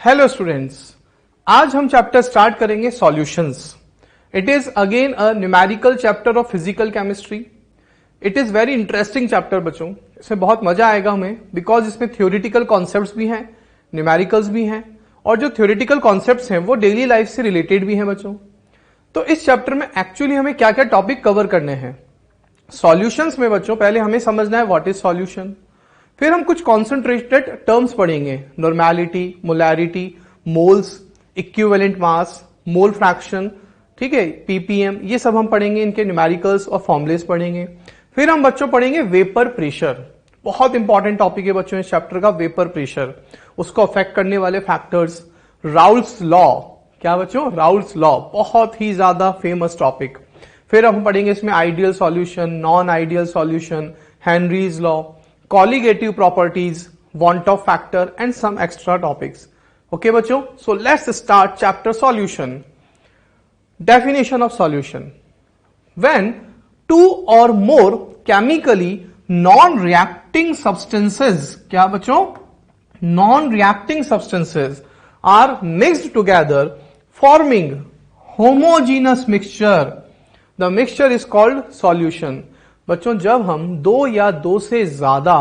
Hello students, आज हम chapter start करेंगे solutions. It is again a numerical chapter of physical chemistry. It is very interesting chapter बच्चों, इसमें बहुत मजा आएगा हमें बिकॉज इसमें थ्योरेटिकल कॉन्सेप्ट्स भी हैं, न्यूमेरिकल्स भी हैं और जो थ्योरेटिकल कॉन्सेप्ट्स हैं वो डेली लाइफ से रिलेटेड भी हैं बच्चों। तो इस चैप्टर में एक्चुअली हमें क्या क्या टॉपिक कवर करने हैं। सॉल्यूशंस में बच्चों पहले हमें समझना है व्हाट इज सॉल्यूशन, फिर हम कुछ कॉन्सेंट्रेटेड टर्म्स पढ़ेंगे, normality, molarity, moles, equivalent mass, mole fraction, ठीक है, पीपीएम, ये सब हम पढ़ेंगे, इनके न्यूमेरिकल्स और फॉर्मुलेस पढ़ेंगे। फिर हम बच्चों पढ़ेंगे वेपर प्रेशर, बहुत इंपॉर्टेंट टॉपिक है बच्चों इस चैप्टर का, वेपर प्रेशर, उसको अफेक्ट करने वाले फैक्टर्स, राउल्स लॉ, क्या बच्चों, राउल्स लॉ, बहुत ही ज्यादा फेमस टॉपिक। फिर हम पढ़ेंगे इसमें ideal solution, non ideal solution, Henry's law, colligative properties, want of factor and some extra topics. Okay बच्चों, so let's start chapter solution. Definition of solution: when two or more chemically non-reacting substances, क्या बच्चों, non-reacting substances are mixed together forming homogeneous mixture, the mixture is called solution. बच्चों जब हम दो या दो से ज्यादा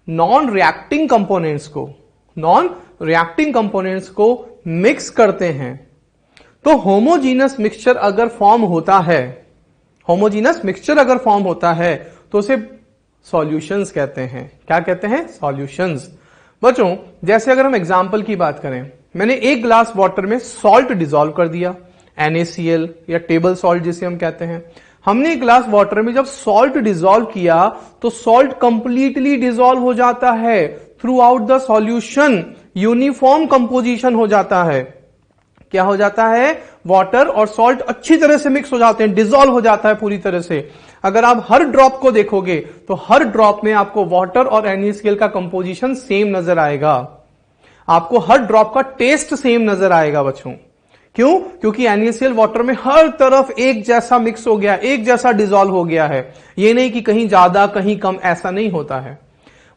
नॉन रिएक्टिंग कंपोनेंट्स को मिक्स करते हैं तो होमोजीनस मिक्सचर अगर फॉर्म होता है तो उसे सॉल्यूशंस कहते हैं। क्या कहते हैं? सॉल्यूशंस। बच्चों जैसे अगर हम एग्जांपल की बात करें, मैंने एक ग्लास वाटर में सॉल्ट डिसॉल्व कर दिया, NaCl या टेबल सॉल्ट जिसे हम कहते हैं। हमने एक ग्लास वाटर में जब सॉल्ट डिसॉल्व किया तो सॉल्ट कंप्लीटली डिसॉल्व हो जाता है, through out the solution uniform composition हो जाता है। क्या हो जाता है? वाटर और सॉल्ट अच्छी तरह से मिक्स हो जाते हैं, डिसॉल्व हो जाता है पूरी तरह से। अगर आप हर ड्रॉप को देखोगे तो हर ड्रॉप में आपको वाटर और NaCl का कंपोजिशन सेम नजर आएगा, आपको हर ड्रॉप का टेस्ट सेम नजर आएगा बच्चों। क्यों? क्योंकि NaCl वाटर में हर तरफ एक जैसा मिक्स हो गया, एक जैसा डिसॉल्व हो गया है। ये नहीं कि कहीं ज्यादा कहीं कम, ऐसा नहीं होता है।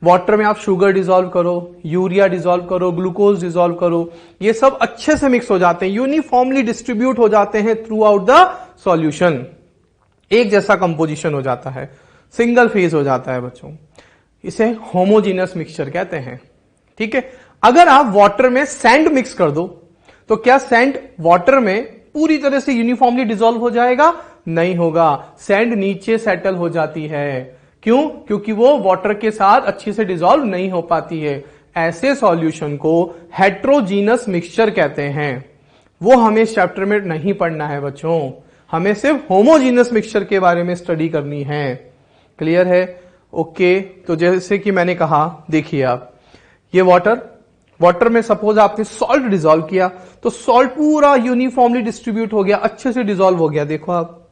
वाटर में आप शुगर डिसॉल्व करो, यूरिया डिसॉल्व करो, ग्लूकोज डिसॉल्व करो, ये सब अच्छे से मिक्स हो जाते हैं, यूनिफॉर्मली डिस्ट्रीब्यूट हो जाते हैं थ्रू आउट द सॉल्यूशन, एक जैसा कंपोजिशन हो जाता है, सिंगल फेज हो जाता है बच्चों। इसे होमोजीनस मिक्सचर कहते हैं। ठीक है, अगर आप वाटर में सैंड मिक्स कर दो तो क्या सैंड वाटर में पूरी तरह से यूनिफॉर्मली डिसॉल्व हो जाएगा? नहीं होगा, सैंड नीचे सेटल हो जाती है। क्यों? क्योंकि वो वाटर के साथ अच्छे से डिसॉल्व नहीं हो पाती है। ऐसे सॉल्यूशन को हेट्रोजीनस मिक्सचर कहते हैं। वो हमें इस चैप्टर में नहीं पढ़ना है बच्चों, हमें सिर्फ होमोजीनस मिक्सचर के बारे में स्टडी करनी है। क्लियर है? ओके, तो जैसे कि मैंने कहा, देखिए आप, ये वाटर में सपोज आपने सॉल्ट डिसॉल्व किया तो सॉल्ट पूरा यूनिफॉर्मली डिस्ट्रीब्यूट हो गया, अच्छे से डिसॉल्व हो गया। देखो आप,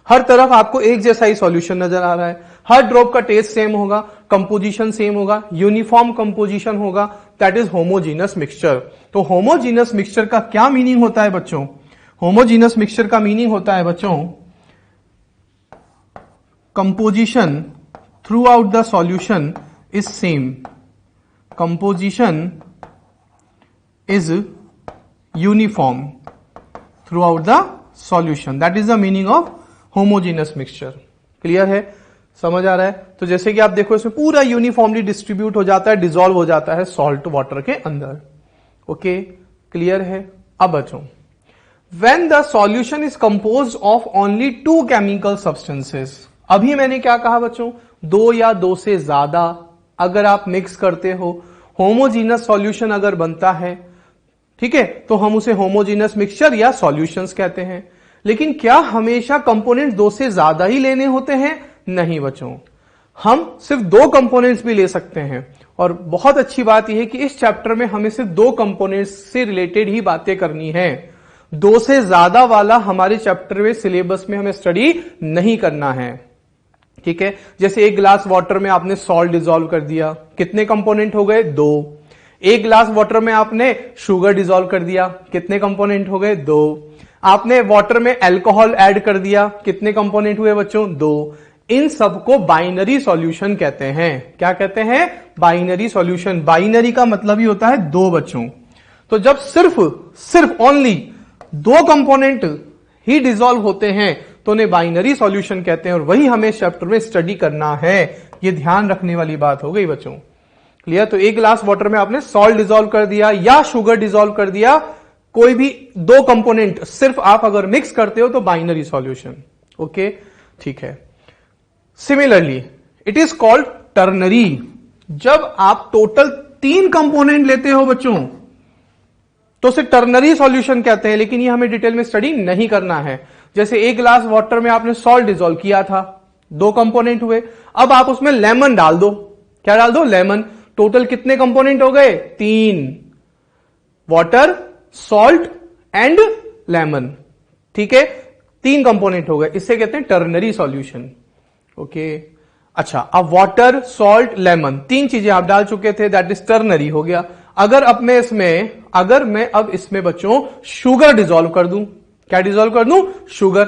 हर तरफ आपको एक जैसा ही सॉल्यूशन नजर आ रहा है, हर ड्रॉप का टेस्ट सेम होगा, कंपोजिशन सेम होगा, यूनिफॉर्म कंपोजिशन होगा, दैट इज होमोजीनस मिक्सचर। तो होमोजीनस मिक्सचर का क्या मीनिंग होता है बच्चों? होमोजीनस मिक्सचर का मीनिंग होता है बच्चों, composition through out the solution is same, composition is uniform throughout the solution, that is the meaning of homogeneous mixture। Clear है? समझ आ रहा है? तो जैसे कि आप देखो इसमें पूरा यूनिफॉर्मली डिस्ट्रीब्यूट हो जाता है, डिसॉल्व हो जाता है सॉल्ट वाटर के अंदर। ओके, क्लियर है? अब बच्चों, when the solution is composed of only two chemical substances, अभी मैंने क्या कहा बच्चों, दो या दो से ज्यादा अगर आप मिक्स करते हो, होमोजीनस सॉल्यूशन अगर बनता है, ठीक है, तो हम उसे होमोजीनस मिक्सचर या सॉल्यूशंस कहते हैं। लेकिन क्या हमेशा कंपोनेंट दो से ज्यादा ही लेने होते हैं? नहीं बच्चों, हम सिर्फ दो कंपोनेंट्स भी ले सकते हैं। और बहुत अच्छी बात यह है कि इस चैप्टर में हमें सिर्फ दो कंपोनेंट्स से रिलेटेड ही बातें करनी है, दो से ज्यादा वाला हमारे चैप्टर में सिलेबस में हमें स्टडी नहीं करना है। ठीक है, जैसे एक ग्लास वाटर में आपने सॉल्ट डिसॉल्व कर दिया, कितने कंपोनेंट हो गए? दो। एक ग्लास वाटर में आपने शुगर डिसॉल्व कर दिया, कितने कंपोनेंट हो गए? दो। आपने वाटर में अल्कोहल ऐड कर दिया, कितने कंपोनेंट हुए बच्चों? दो। इन सबको बाइनरी सॉल्यूशन कहते हैं। क्या कहते हैं? Binary solution. बाइनरी का मतलब ही होता है दो बच्चों। तो जब सिर्फ ओनली दो कंपोनेंट ही डिसॉल्व होते हैं तो उन्हें बाइनरी सॉल्यूशन कहते हैं, और वही हमें इस चैप्टर में स्टडी करना है। ये ध्यान रखने वाली बात हो गई बच्चों। क्लियर? तो एक गिलास वाटर में आपने सॉल्ट डिसॉल्व कर दिया या शुगर डिसॉल्व कर दिया, कोई भी दो कंपोनेंट सिर्फ आप अगर मिक्स करते हो तो बाइनरी सॉल्यूशन। ओके, ठीक है। Similarly it is called ternary. जब आप टोटल 3 कंपोनेंट लेते हो बच्चों तो उसे टर्नरी सॉल्यूशन कहते हैं, लेकिन ये हमें डिटेल में स्टडी नहीं करना है। जैसे एक गिलास वाटर में आपने सॉल्ट डिसॉल्व किया था, 2 कंपोनेंट हुए, अब आप उसमें लेमन डाल दो। क्या डाल दो? लेमन। टोटल कितने कंपोनेंट हो गए? 3, वाटर, सॉल्ट एंड लेमन। ठीक है, 3 कंपोनेंट हो गए, इससे कहते हैं टर्नरी सॉल्यूशन। ओके, अच्छा, अब वाटर, सॉल्ट, लेमन 3 चीजें आप डाल चुके थे, दैट इज टर्नरी हो गया। अगर मैं अब इसमें बच्चों शुगर डिसॉल्व कर दूं, क्या डिसॉल्व कर दूं? शुगर।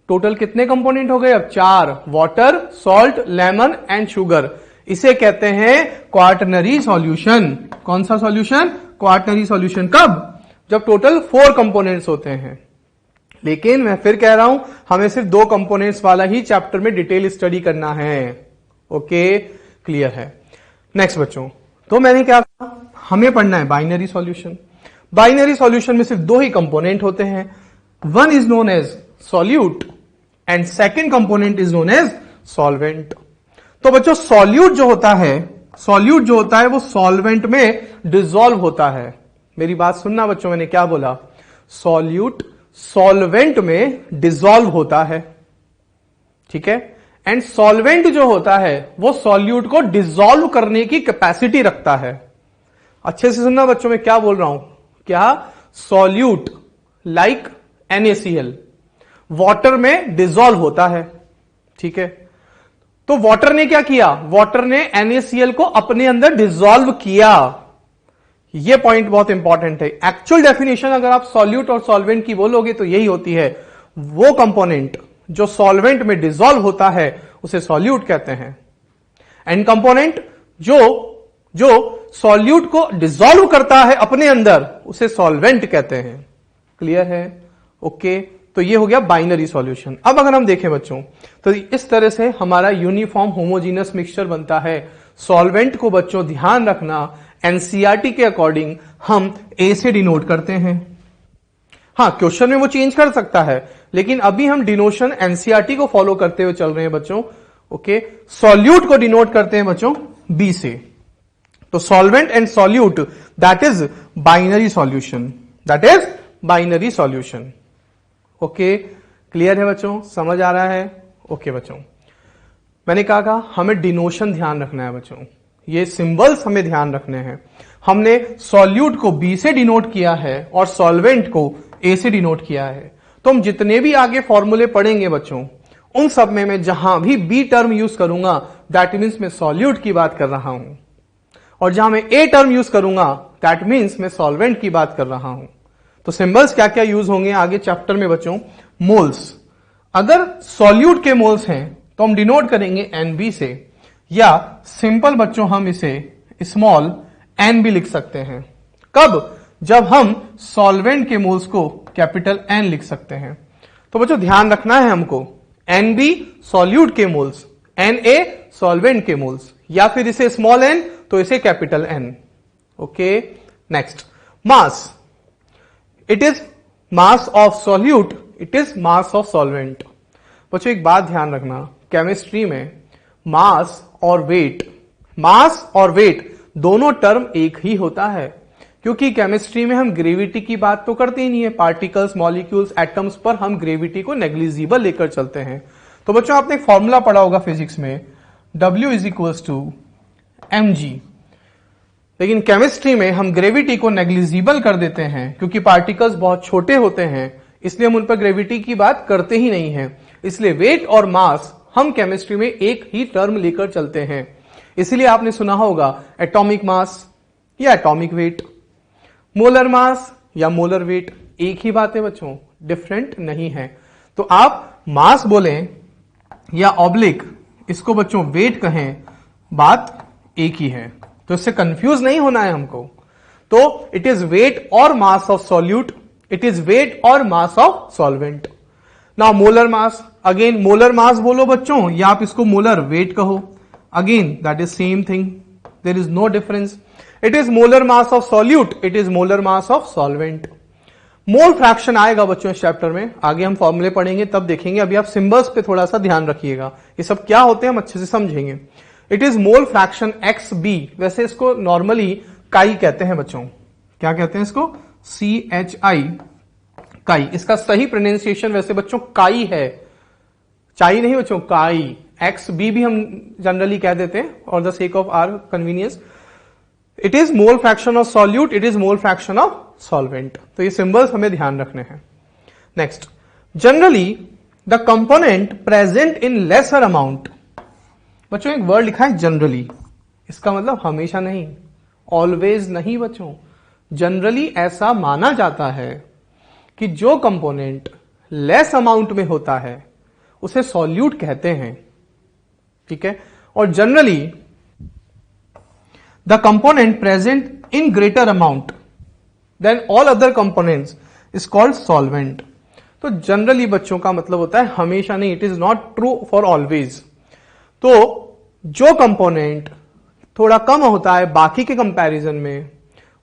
टोटल कितने कंपोनेंट हो गए? अब 4, water, salt, lemon and sugar. इसे कहते हैं क्वार्टनरी सॉल्यूशन। कौन सा सॉल्यूशन? Quaternary solution. कब? जब टोटल 4 कंपोनेंट्स होते हैं। लेकिन मैं फिर कह रहा हूं, हमें सिर्फ 2 कंपोनेंट्स वाला ही चैप्टर में डिटेल स्टडी करना है। ओके, क्लियर है। नेक्स्ट बच्चों, तो मैंने क्या कहा, हमें पढ़ना है बाइनरी सॉल्यूशन। बाइनरी सॉल्यूशन में सिर्फ 2 ही कंपोनेंट होते हैं, one is known as solute and second component is known as solvent. तो बच्चों सॉल्यूट जो होता है वो सॉल्वेंट में डिसॉल्व होता है। मेरी बात सुनना बच्चों, मैंने क्या बोला? सॉल्यूट सॉल्वेंट में डिसॉल्व होता है, ठीक है। एंड सॉल्वेंट जो होता है वो सॉल्यूट को डिसॉल्व करने की कैपेसिटी रखता है। अच्छे से सुनना बच्चों, मैं क्या बोल रहा हूं? क्या? सॉल्यूट लाइक NaCl वाटर में डिसॉल्व होता है, ठीक है। तो वाटर ने क्या किया? वाटर ने NaCl को अपने अंदर डिसॉल्व किया। यह पॉइंट बहुत इंपॉर्टेंट है। एक्चुअल डेफिनेशन अगर आप सॉल्यूट और सॉल्वेंट की बोलोगे तो यही होती है, वो कंपोनेंट जो सॉल्वेंट में डिसॉल्व होता है उसे सॉल्यूट कहते हैं, एंड कंपोनेंट जो सॉल्यूट को डिसॉल्व करता है अपने अंदर उसे सॉल्वेंट कहते हैं। क्लियर है? ओके, तो ये हो गया बाइनरी सॉल्यूशन। अब अगर हम देखें बच्चों तो इस तरह से हमारा यूनिफॉर्म होमोजीनस मिक्सचर बनता है। सॉल्वेंट को बच्चों ध्यान रखना, एनसीईआरटी के अकॉर्डिंग हम ए से डिनोट करते हैं। हाँ, क्वेश्चन में वो चेंज कर सकता है, लेकिन अभी हम डिनोशन एनसीईआरटी को फॉलो करते हुए चल रहे हैं बच्चों। ओके, सॉल्यूट को डिनोट करते हैं बच्चों बी से। तो solvent and solute that is binary solution, that is binary solution. Okay, clear है बच्चों? समझ आ रहा है? ओके बच्चों, मैंने कहा हमें डिनोशन ध्यान रखना है बच्चों, ये सिंबल्स हमें ध्यान रखने हैं। हमने सॉल्यूट को बी से डिनोट किया है और सॉल्वेंट को ए से डिनोट किया है। तो हम जितने भी आगे फॉर्मूले पढ़ेंगे बच्चों, उन सब में मैं जहां भी बी टर्म यूज करूंगा दैट मीन्स मैं सॉल्यूट की बात कर रहा हूं, और जहां मैं ए टर्म यूज करूंगा दैट मीन्स मैं सॉल्वेंट की बात कर रहा हूं। तो सिंबल्स क्या क्या यूज होंगे आगे चैप्टर में बच्चों? मोल्स। अगर सॉल्यूट के मोल्स हैं तो हम डिनोट करेंगे NB से, या सिंपल बच्चों हम इसे स्मॉल n भी लिख सकते हैं। कब? जब हम सॉल्वेंट के मोल्स को कैपिटल N लिख सकते हैं। तो बच्चों ध्यान रखना है हमको, NB सॉल्यूट के मोल्स, Na सॉल्वेंट के मोल्स, या फिर इसे स्मॉल n तो इसे capital N। Okay, next, mass. It is mass of solute, it is mass of solvent. बच्चों एक बात ध्यान रखना, केमिस्ट्री में मास और वेट दोनों टर्म एक ही होता है, क्योंकि केमिस्ट्री में हम ग्रेविटी की बात तो करते ही नहीं है। पार्टिकल्स, मॉलिक्यूल्स, एटम्स पर हम ग्रेविटी को नेग्लिजिबल लेकर चलते हैं। तो बच्चों आपने एक फॉर्मूला पढ़ा होगा फिजिक्स में, W = mg, लेकिन केमिस्ट्री में हम ग्रेविटी को नेग्लिजिबल कर देते हैं, क्योंकि पार्टिकल्स बहुत छोटे होते हैं, इसलिए हम उन पर ग्रेविटी की बात करते ही नहीं है। इसलिए वेट और मास हम केमिस्ट्री में एक ही टर्म लेकर चलते हैं। इसलिए आपने सुना होगा एटॉमिक मास या एटॉमिक वेट, मोलर मास या मोलर वेट, एक ही बात है बच्चों, डिफरेंट नहीं है। तो आप मास बोलें या ऑब्लिक इसको बच्चों वेट कहें, बात एक ही है। तो इससे कंफ्यूज नहीं होना है हमको। तो इट इज वेट और mass of solute, it is weight और mass of solvent. Now molar mass, again molar mass बोलो बच्चों या आप इसको मोलर वेट कहो, again that is same thing, there is no difference. It is molar mass of solute, it is molar mass of solvent. Mole fraction आएगा बच्चों इस chapter में, आगे हम फॉर्मूले पढ़ेंगे तब देखेंगे, अभी आप सिंबल्स पे थोड़ा सा ध्यान रखिएगा, ये सब क्या होते हैं हम अच्छे से समझेंगे। It is mole fraction X B, वैसे इसको नॉर्मली काई कहते हैं बच्चों, क्या कहते हैं इसको, CHI, काई। इसका सही प्रोनाउंसिएशन वैसे बच्चों काई है, चाई नहीं बच्चों, काई। एक्स बी भी हम जनरली कह देते हैं और the sake of our convenience. It is mole fraction of solute, it is mole fraction of solvent. तो ये सिंबल्स हमें ध्यान रखने हैं। Next, generally the component present in lesser amount. बच्चों एक वर्ड लिखा है जनरली, इसका मतलब हमेशा नहीं, ऑलवेज नहीं बच्चों। जनरली ऐसा माना जाता है कि जो कंपोनेंट लेस अमाउंट में होता है उसे सॉल्यूट कहते हैं, ठीक है। और generally the component present in greater amount than all other components is called solvent. तो जनरली बच्चों का मतलब होता है हमेशा नहीं, it is not true for always. तो जो कंपोनेंट थोड़ा कम होता है बाकी के कंपैरिजन में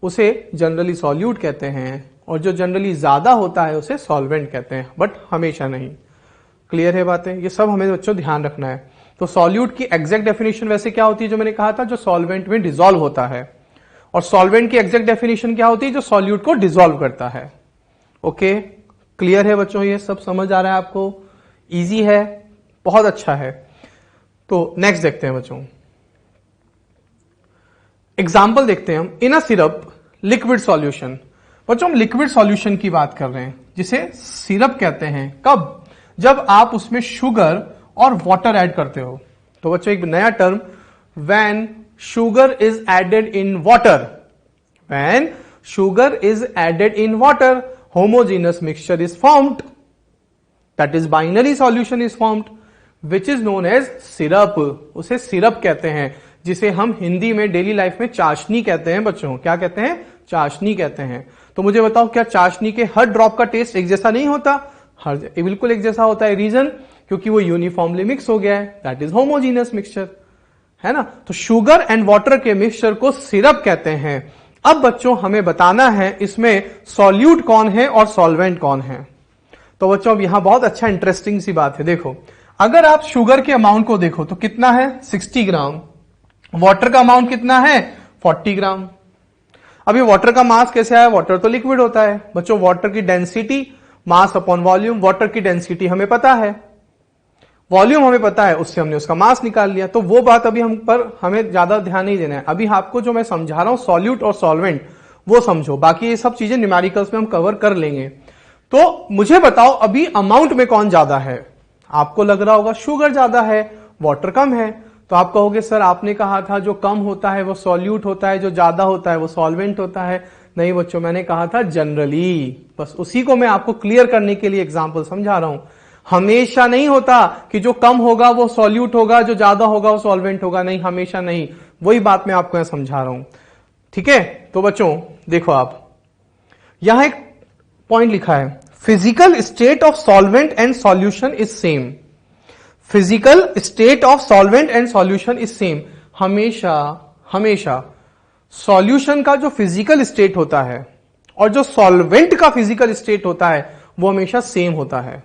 उसे जनरली सॉल्यूट कहते हैं, और जो जनरली ज्यादा होता है उसे सॉल्वेंट कहते हैं, बट हमेशा नहीं। क्लियर है बातें, ये सब हमें बच्चों ध्यान रखना है। तो सॉल्यूट की एग्जैक्ट डेफिनेशन वैसे क्या होती है, जो मैंने कहा था, जो सॉल्वेंट में डिसॉल्व होता है, और सॉल्वेंट की एग्जैक्ट डेफिनेशन क्या होती है, जो सॉल्यूट को डिसॉल्व करता है। ओके, क्लियर है बच्चों, ये सब समझ आ रहा है आपको, इजी है, बहुत अच्छा है। तो नेक्स्ट देखते हैं बच्चों, एग्जाम्पल देखते हैं हम। इन अ सिरप लिक्विड सॉल्यूशन, बच्चों हम लिक्विड सॉल्यूशन की बात कर रहे हैं जिसे सिरप कहते हैं। कब, जब आप उसमें शुगर और वाटर ऐड करते हो। तो बच्चों एक नया term, when sugar is added in water, when sugar is added in water homogeneous mixture is formed, that is binary solution is formed, which is known as syrup. उसे syrup कहते हैं, जिसे हम हिंदी में डेली लाइफ में चाशनी कहते हैं बच्चों। क्या कहते हैं, चाशनी कहते हैं। तो मुझे बताओ, क्या चाशनी के हर ड्रॉप का टेस्ट एक जैसा नहीं होता, हर बिल्कुल एक जैसा होता है। रीजन, क्योंकि वो यूनिफॉर्मली मिक्स हो गया है, दैट इज होमोजीनियस मिक्सचर, है ना। तो शुगर एंड वाटर के मिक्सचर को सिरप कहते हैं। अब बच्चों हमें बताना है इसमें सॉल्यूट कौन है और सॉल्वेंट कौन है। तो बच्चों अब यहां बहुत अच्छा इंटरेस्टिंग सी बात है, देखो अगर आप शुगर के अमाउंट को देखो तो कितना है, 60 ग्राम, वाटर का अमाउंट कितना है, 40 ग्राम। अभी वाटर का मास कैसे आया, वाटर तो लिक्विड होता है बच्चों, वाटर की density mass upon volume, water की डेंसिटी हमें पता है, वॉल्यूम हमें पता है, उससे हमने उसका मास निकाल लिया। तो वो बात अभी हम पर हमें ज्यादा ध्यान नहीं देना है। अभी आपको जो मैं समझा रहा हूं सॉल्यूट और सॉल्वेंट, वो समझो, बाकी ये सब चीजें न्यूमेरिकल्स में हम कवर कर लेंगे। तो मुझे बताओ अभी अमाउंट में कौन ज्यादा है। आपको लग रहा होगा शुगर ज्यादा है, वाटर कम है, तो आप कहोगे सर आपने कहा था जो कम होता है वो सॉल्यूट होता है, जो ज्यादा होता है वो सॉल्वेंट होता है। नहीं बच्चों, मैंने कहा था जनरली, बस उसी को मैं आपको क्लियर करने के लिए एग्जांपल समझा रहा हूं। हमेशा नहीं होता कि जो कम होगा वो सॉल्यूट होगा, जो ज्यादा होगा वो सॉल्वेंट होगा, नहीं, हमेशा नहीं। वही बात मैं आपको यहां समझा रहा हूं, ठीक है। तो बच्चों देखो, आप यहां एक पॉइंट लिखा है, physical state of solvent and solution is same. Physical state of solvent and solution is same. हमेशा हमेशा सॉल्यूशन का जो फिजिकल स्टेट होता है और जो सॉल्वेंट का फिजिकल स्टेट होता है वो हमेशा सेम होता है।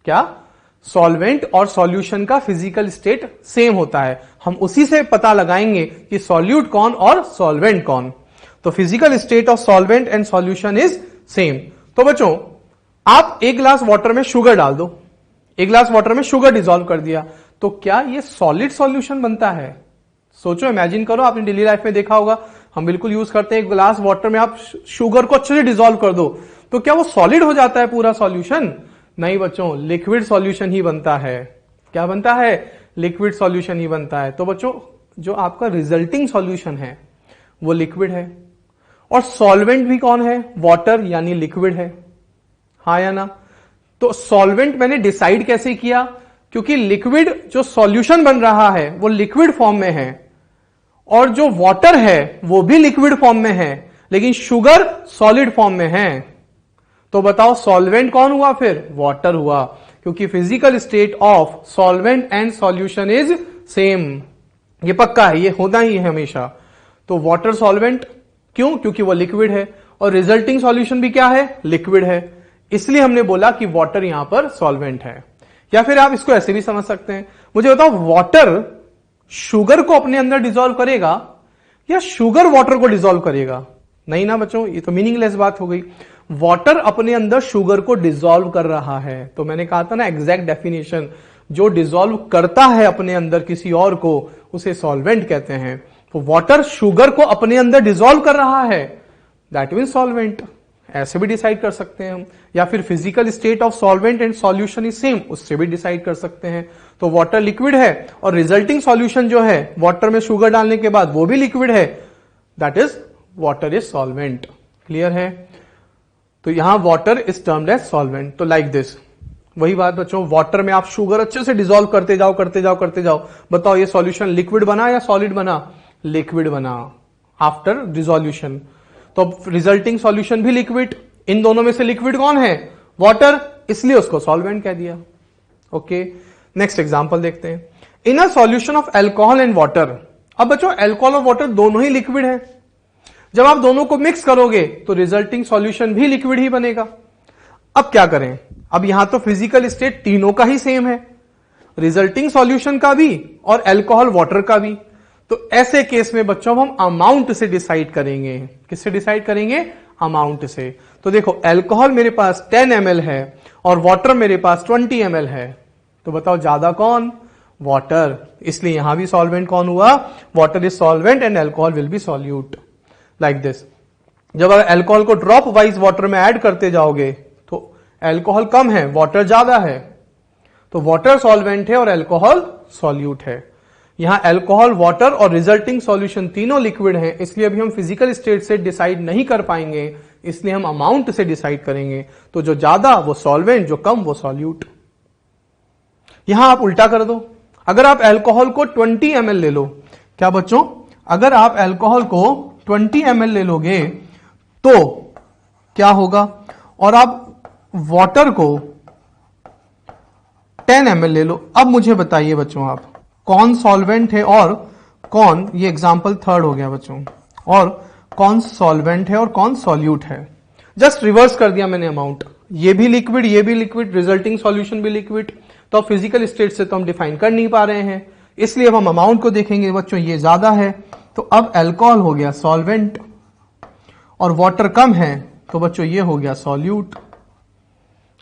क्या, सॉल्वेंट और सॉल्यूशन का फिजिकल स्टेट सेम होता है। हम उसी से पता लगाएंगे कि सॉल्यूट कौन और सॉल्वेंट कौन। तो physical state of solvent and solution is same. तो बच्चों आप एक ग्लास वाटर में शुगर डाल दो, एक ग्लास वाटर में शुगर डिसॉल्व कर दिया, तो क्या ये सॉलिड सॉल्यूशन बनता है। सोचो, इमेजिन करो, आपने डेली लाइफ में देखा होगा, हम बिल्कुल यूज करते हैं, एक ग्लास वाटर में आप शुगर को अच्छे से डिसॉल्व कर दो, तो क्या वो सॉलिड हो जाता है पूरा सॉल्यूशन। नहीं बच्चों, लिक्विड सॉल्यूशन ही बनता है। क्या बनता है, लिक्विड सॉल्यूशन ही बनता है। तो बच्चों जो आपका रिजल्टिंग सॉल्यूशन है वो लिक्विड है, और सॉल्वेंट भी कौन है, वाटर यानी लिक्विड है, हाँ या ना। तो सॉल्वेंट मैंने डिसाइड कैसे किया, क्योंकि लिक्विड जो सॉल्यूशन बन रहा है वो लिक्विड फॉर्म में है, और जो वाटर है वो भी लिक्विड फॉर्म में है। लेकिन शुगर सॉलिड फॉर्म में है, तो बताओ सॉल्वेंट कौन हुआ फिर? वाटर हुआ, क्योंकि physical state of solvent and solution is same. ये पक्का है, ये होना ही है हमेशा। तो वाटर सॉल्वेंट क्यों? क्योंकि वो लिक्विड है, और रिजल्टिंग सॉल्यूशन भी क्या है? लिक्विड है। इसलिए हमने बोला कि वाटर यहां पर सॉल्वेंट है। या फिर आप इसको ऐसे भी समझ सकते हैं, मुझे बताओ वाटर शुगर को अपने अंदर डिसॉल्व करेगा या शुगर वाटर को डिसॉल्व करेगा? नहीं ना बच्चों, ये तो मीनिंगलेस बात हो गई। वाटर अपने अंदर शुगर को डिसॉल्व कर रहा है। तो मैंने कहा था ना एग्जैक्ट डेफिनेशन, जो डिसॉल्व करता है अपने अंदर किसी और को उसे सॉल्वेंट कहते हैं। तो वाटर शुगर को अपने अंदर डिसॉल्व कर रहा है, दैट मीन सॉल्वेंट। ऐसे भी डिसाइड कर सकते हैं हम, या फिर physical state of solvent and solution is same, उससे भी डिसाइड कर सकते हैं। तो वाटर लिक्विड है और रिजल्टिंग सॉल्यूशन जो है वाटर में शुगर डालने के बाद वो भी लिक्विड है, that is water is solvent. Clear है? तो यहां water is termed as solvent. तो लाइक दिस, वही बात बच्चों, वाटर में आप शुगर अच्छे से डिसॉल्व करते जाओ करते जाओ करते जाओ, बताओ ये सॉल्यूशन लिक्विड बना या सॉलिड बना? लिक्विड बना आफ्टर डिसोल्यूशन। तो रिजल्टिंग सॉल्यूशन भी लिक्विड। इन दोनों में से लिक्विड कौन है? वाटर, इसलिए उसको सॉल्वेंट कह दिया। ओके, नेक्स्ट एग्जांपल देखते हैं। In a solution of alcohol and water. अब बच्चों अल्कोहल और वाटर दोनों ही लिक्विड है। जब आप दोनों को मिक्स करोगे तो रिजल्टिंग सॉल्यूशन भी लिक्विड ही बनेगा। अब क्या करें? अब यहां तो फिजिकल स्टेट तीनों का ही सेम है, रिजल्टिंग सॉल्यूशन का भी और अल्कोहल वाटर का भी। तो ऐसे केस में बच्चों हम अमाउंट से डिसाइड करेंगे। किससे डिसाइड करेंगे? अमाउंट से। तो देखो अल्कोहल मेरे पास 10 ml है और वाटर मेरे पास 20 ml है, तो बताओ ज्यादा कौन? वाटर। इसलिए यहां भी सॉल्वेंट कौन हुआ? Water is solvent and alcohol will be solute. Like this, जब आप अल्कोहल को ड्रॉप वाइज वाटर में ऐड करते जाओगे तो अल्कोहल कम है, वाटर ज्यादा है, तो वाटर सॉल्वेंट है और अल्कोहल सॉल्यूट है। यहां अल्कोहल, वाटर और रिजल्टिंग सॉल्यूशन तीनों लिक्विड हैं, इसलिए अभी हम फिजिकल स्टेट से डिसाइड नहीं कर पाएंगे, इसलिए हम अमाउंट से डिसाइड करेंगे। तो जो ज्यादा वो सॉल्वेंट, जो कम वो सॉल्यूट। यहां आप उल्टा कर दो, अगर आप अल्कोहल को 20 ml ले लो, क्या बच्चों? अगर आप अल्कोहल को 20 ml ले लोगे तो क्या होगा? और आप वाटर को 10 ml ले लो। अब मुझे बताइए बच्चों, आप कौन सॉल्वेंट है और कौन, ये एग्जाम्पल थर्ड हो गया बच्चों, और कौन सॉल्वेंट है और कौन सॉल्यूट है। जस्ट रिवर्स कर दिया मैंने अमाउंट, ये भी लिक्विड, ये भी लिक्विड, रिजल्टिंग सॉल्यूशन भी लिक्विड। तो फिजिकल स्टेट से तो हम डिफाइन कर नहीं पा रहे हैं, इसलिए अब हम अमाउंट को देखेंगे। बच्चों ये ज्यादा है तो अब अल्कोहल हो गया सॉल्वेंट, और वाटर कम है तो बच्चों ये हो गया सॉल्यूट।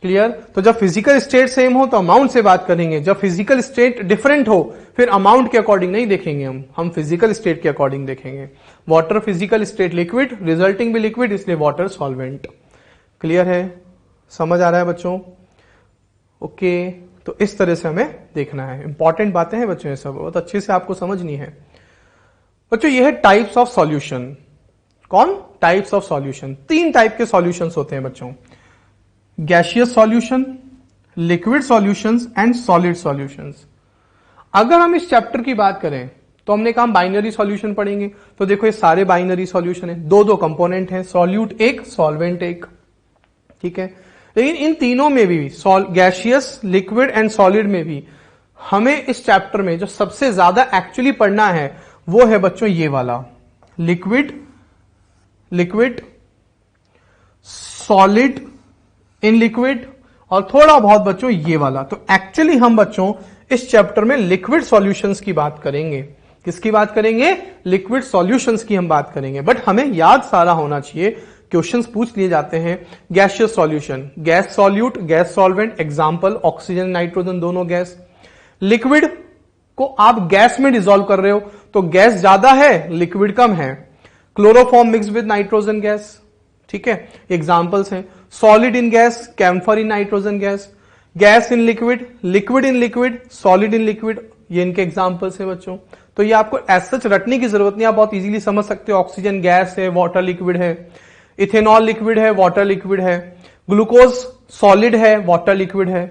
क्लियर? तो जब फिजिकल स्टेट सेम हो तो अमाउंट से बात करेंगे, जब फिजिकल स्टेट डिफरेंट हो फिर अमाउंट के अकॉर्डिंग नहीं देखेंगे, हम फिजिकल स्टेट के अकॉर्डिंग देखेंगे। Water physical state liquid, resulting भी लिक्विड, इसलिए वाटर सॉल्वेंट। क्लियर है? समझ आ रहा है बच्चों? ओके, तो इस तरह से हमें देखना है। इंपॉर्टेंट बातें हैं बच्चों, ये सब बहुत अच्छे से आपको समझनी है। बच्चों ये है टाइप्स ऑफ सॉल्यूशन। कौन? Types of solution. 3 टाइप के सॉल्यूशंस होते हैं बच्चों, gaseous solution, liquid solutions and solid solutions. अगर हम इस चैप्टर की बात करें तो हमने कहा बाइनरी सॉल्यूशन पढ़ेंगे, तो देखो ये सारे बाइनरी सॉल्यूशन है, 2-2 कंपोनेंट हैं, सॉल्यूट एक, सॉल्वेंट एक। ठीक है, लेकिन इन तीनों में भी, गैसियस, लिक्विड एंड सॉलिड में भी, हमें इस चैप्टर में जो सबसे ज्यादा एक्चुअली पढ़ना है वो है बच्चों ये वाला, लिक्विड, सॉलिड इन लिक्विड, और थोड़ा बहुत बच्चों ये वाला। तो एक्चुअली हम बच्चों इस चैप्टर में लिक्विड सॉल्यूशंस की बात करेंगे। किसकी बात करेंगे? लिक्विड सॉल्यूशंस की हम बात करेंगे। बट हमें याद सारा होना चाहिए, क्वेश्चंस पूछ लिए जाते हैं। Gaseous solution, gas solute, gas solvent, example oxygen, nitrogen, दोनों गैस। लिक्विड को आप गैस में डिसॉल्व कर रहे हो तो गैस ज्यादा है, लिक्विड कम है। Chloroform mix with nitrogen gas, ठीक है, एग्जांपल्स हैं। Solid in gas, camphor in nitrogen gas, gas in liquid, liquid in liquid, solid in liquid, ये इनके एग्जांपल्स हैं बच्चों। तो ये आपको एज सच रटने की जरूरत नहीं, आप बहुत इजीली समझ सकते हो। ऑक्सीजन गैस है, वाटर लिक्विड है, इथेनॉल लिक्विड है, वाटर लिक्विड है, ग्लूकोज सॉलिड है, वाटर लिक्विड है।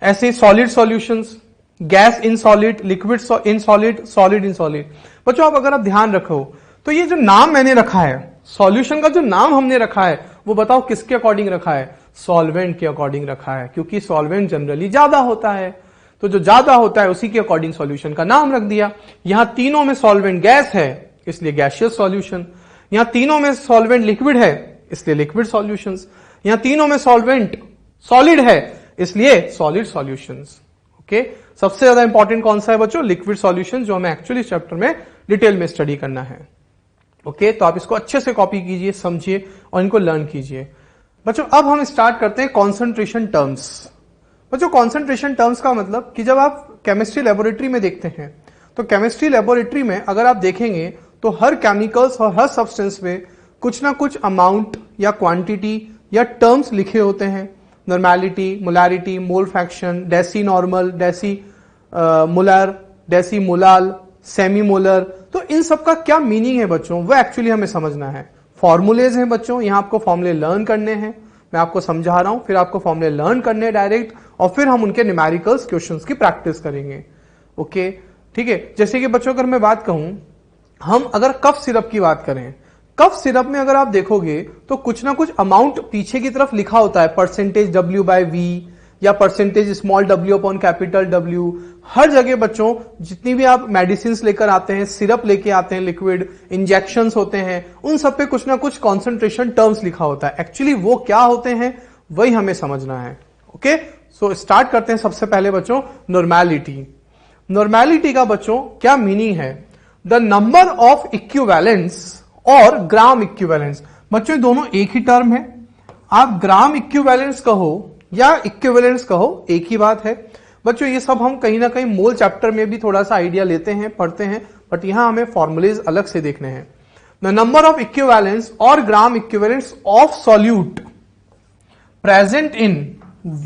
ऐसे solid solutions, gas in solid, liquid in solid, solid in solid. बच्चों आप अगर आप ध्यान रखो तो ये जो नाम मैंने रखा है सॉल्यूशन का जो नाम हमने रखा है वो बताओ किसके अकॉर्डिंग रखा है? सॉल्वेंट के अकॉर्डिंग रखा है, क्योंकि सॉल्वेंट जनरली ज्यादा होता है, तो जो ज्यादा होता है उसी के अकॉर्डिंग सॉल्यूशन का नाम रख दिया। यहां तीनों में सॉल्वेंट गैस है इसलिए गैसियस सॉल्यूशन, यहां तीनों में सॉल्वेंट लिक्विड है इसलिए लिक्विड सॉल्यूशंस, यहां तीनों में सॉल्वेंट सॉलिड है इसलिए सॉलिड सॉल्यूशंस। ओके, सबसे ज्यादा इंपॉर्टेंट कौन सा है बच्चों? लिक्विड सॉल्यूशन, जो हमें एक्चुअली चैप्टर में डिटेल में स्टडी करना है। ओके, तो आप इसको अच्छे से कॉपी कीजिए, समझिए और इनको लर्न कीजिए। बच्चों अब हम स्टार्ट करते हैं कॉन्सेंट्रेशन टर्म्स। बच्चों कॉन्सेंट्रेशन टर्म्स का मतलब कि जब आप केमिस्ट्री लेबोरेटरी में देखते हैं तो केमिस्ट्री लेबोरेटरी में अगर आप देखेंगे तो हर केमिकल्स और हर सब्सटेंस में कुछ ना कुछ अमाउंट या क्वांटिटी या टर्म्स लिखे होते हैं। Normality, molarity, mole fraction, deci normal, deci molar, deci molal, semi molar. तो इन सब का क्या मीनिंग है बच्चों, वो एक्चुअली हमें समझना है। फॉर्मूलेज हैं बच्चों, यहां आपको फॉर्मूले लर्न करने हैं, मैं आपको समझा रहा हूं, फिर आपको फॉर्मूले लर्न करने हैं डायरेक्ट, और फिर हम उनके न्यूमेरिकल्स क्वेश्चंस की प्रैक्टिस करेंगे। ओके, ठीक है। जैसे कि बच्चों अगर मैं बात कहूं, हम अगर कफ सिरप की बात करें, कफ सिरप में अगर आप देखोगे तो कुछ ना कुछ अमाउंट पीछे की तरफ लिखा होता है, परसेंटेज W/V या percentage small w upon capital W। हर जगह बच्चों जितनी भी आप मेडिसिन लेकर आते हैं, सिरप लेके आते हैं, लिक्विड इंजेक्शंस होते हैं, उन सब पे कुछ ना कुछ कॉन्सेंट्रेशन टर्म्स लिखा होता है। एक्चुअली वो क्या होते हैं वही हमें समझना है। ओके, सो स्टार्ट करते हैं सबसे पहले बच्चों नॉर्मेलिटी। नॉर्मेलिटी का बच्चों क्या मीनिंग है? द नंबर ऑफ इक्विवेलेंस और ग्राम इक्विवेलेंस। बच्चों दोनों एक ही टर्म है, आप ग्राम इक्विवेलेंस कहो या इक्विवेलेंस कहो, एक ही बात है। बच्चों ये सब हम कहीं ना कहीं मोल चैप्टर में भी थोड़ा सा आइडिया लेते हैं, पढ़ते हैं, बट यहां हमें फॉर्मूलेज अलग से देखने हैं। द नंबर ऑफ इक्विवेलेंस और gram equivalents of solute present in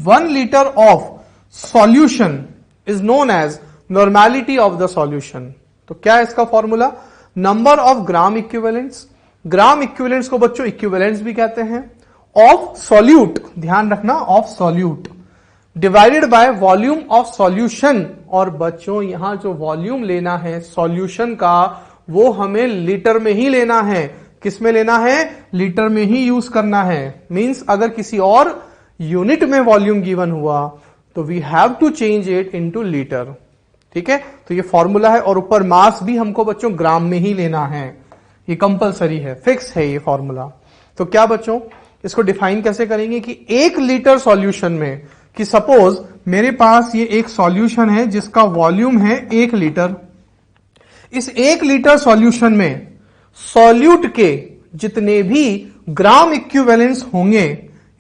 1 litre of solution is known as normality of the solution. तो क्या है इसका formula? Number of gram equivalents, gram equivalents को बच्चों इक्विवेलेंस भी कहते हैं, ऑफ सॉल्यूट, ध्यान रखना, of solute divided by volume of solution. और बच्चों यहां जो वॉल्यूम लेना है सॉल्यूशन का वो हमें लीटर में ही लेना है। किस में लेना है? लीटर में ही यूज करना है। मींस अगर किसी और यूनिट में वॉल्यूम गिवन हुआ तो we have to change it into litre. ठीक है, तो ये फॉर्मूला है। और ऊपर मास भी हमको बच्चों ग्राम में ही लेना है, ये कंपलसरी है, फिक्स है ये फॉर्मूला। तो क्या बच्चों इसको डिफाइन कैसे करेंगे कि 1 लीटर सॉल्यूशन में, कि सपोज मेरे पास ये एक सॉल्यूशन है जिसका वॉल्यूम है 1 लीटर। इस 1 लीटर सॉल्यूशन में सॉल्यूट के जितने भी ग्राम इक्विवेलेंस होंगे,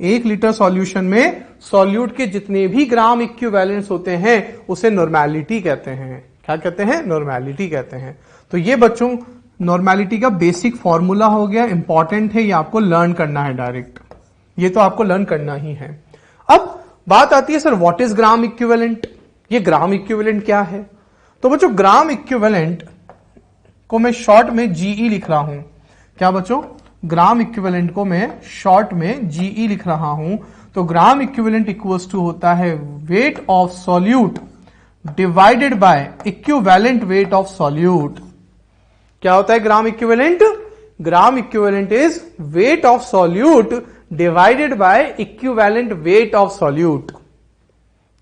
1 लीटर सॉल्यूशन में सॉल्यूट के जितने भी ग्राम इक्विवेलेंस होते हैं उसे नॉर्मेलिटी कहते हैं। क्या कहते हैं? नॉर्मेलिटी कहते हैं। तो ये बच्चों नॉर्मेलिटी का बेसिक फॉर्मूला हो गया, इंपॉर्टेंट है, ये आपको लर्न करना है डायरेक्ट, ये तो आपको लर्न करना ही है। अब बात आती है sir what is gram equivalent, ये ग्राम इक्विवेलेंट क्या है? तो बच्चों ग्राम इक्विवेलेंट को मैं शॉर्ट में जीई लिख रहा हूं। क्या बच्चों? ग्राम इक्विवेलेंट को मैं शॉर्ट में जीई लिख रहा हूं। तो ग्राम इक्विवेलेंट इक्वल्स टू होता है weight of solute divided by equivalent weight of solute. क्या होता है gram equivalent? Gram equivalent is weight of solute divided by equivalent weight of solute.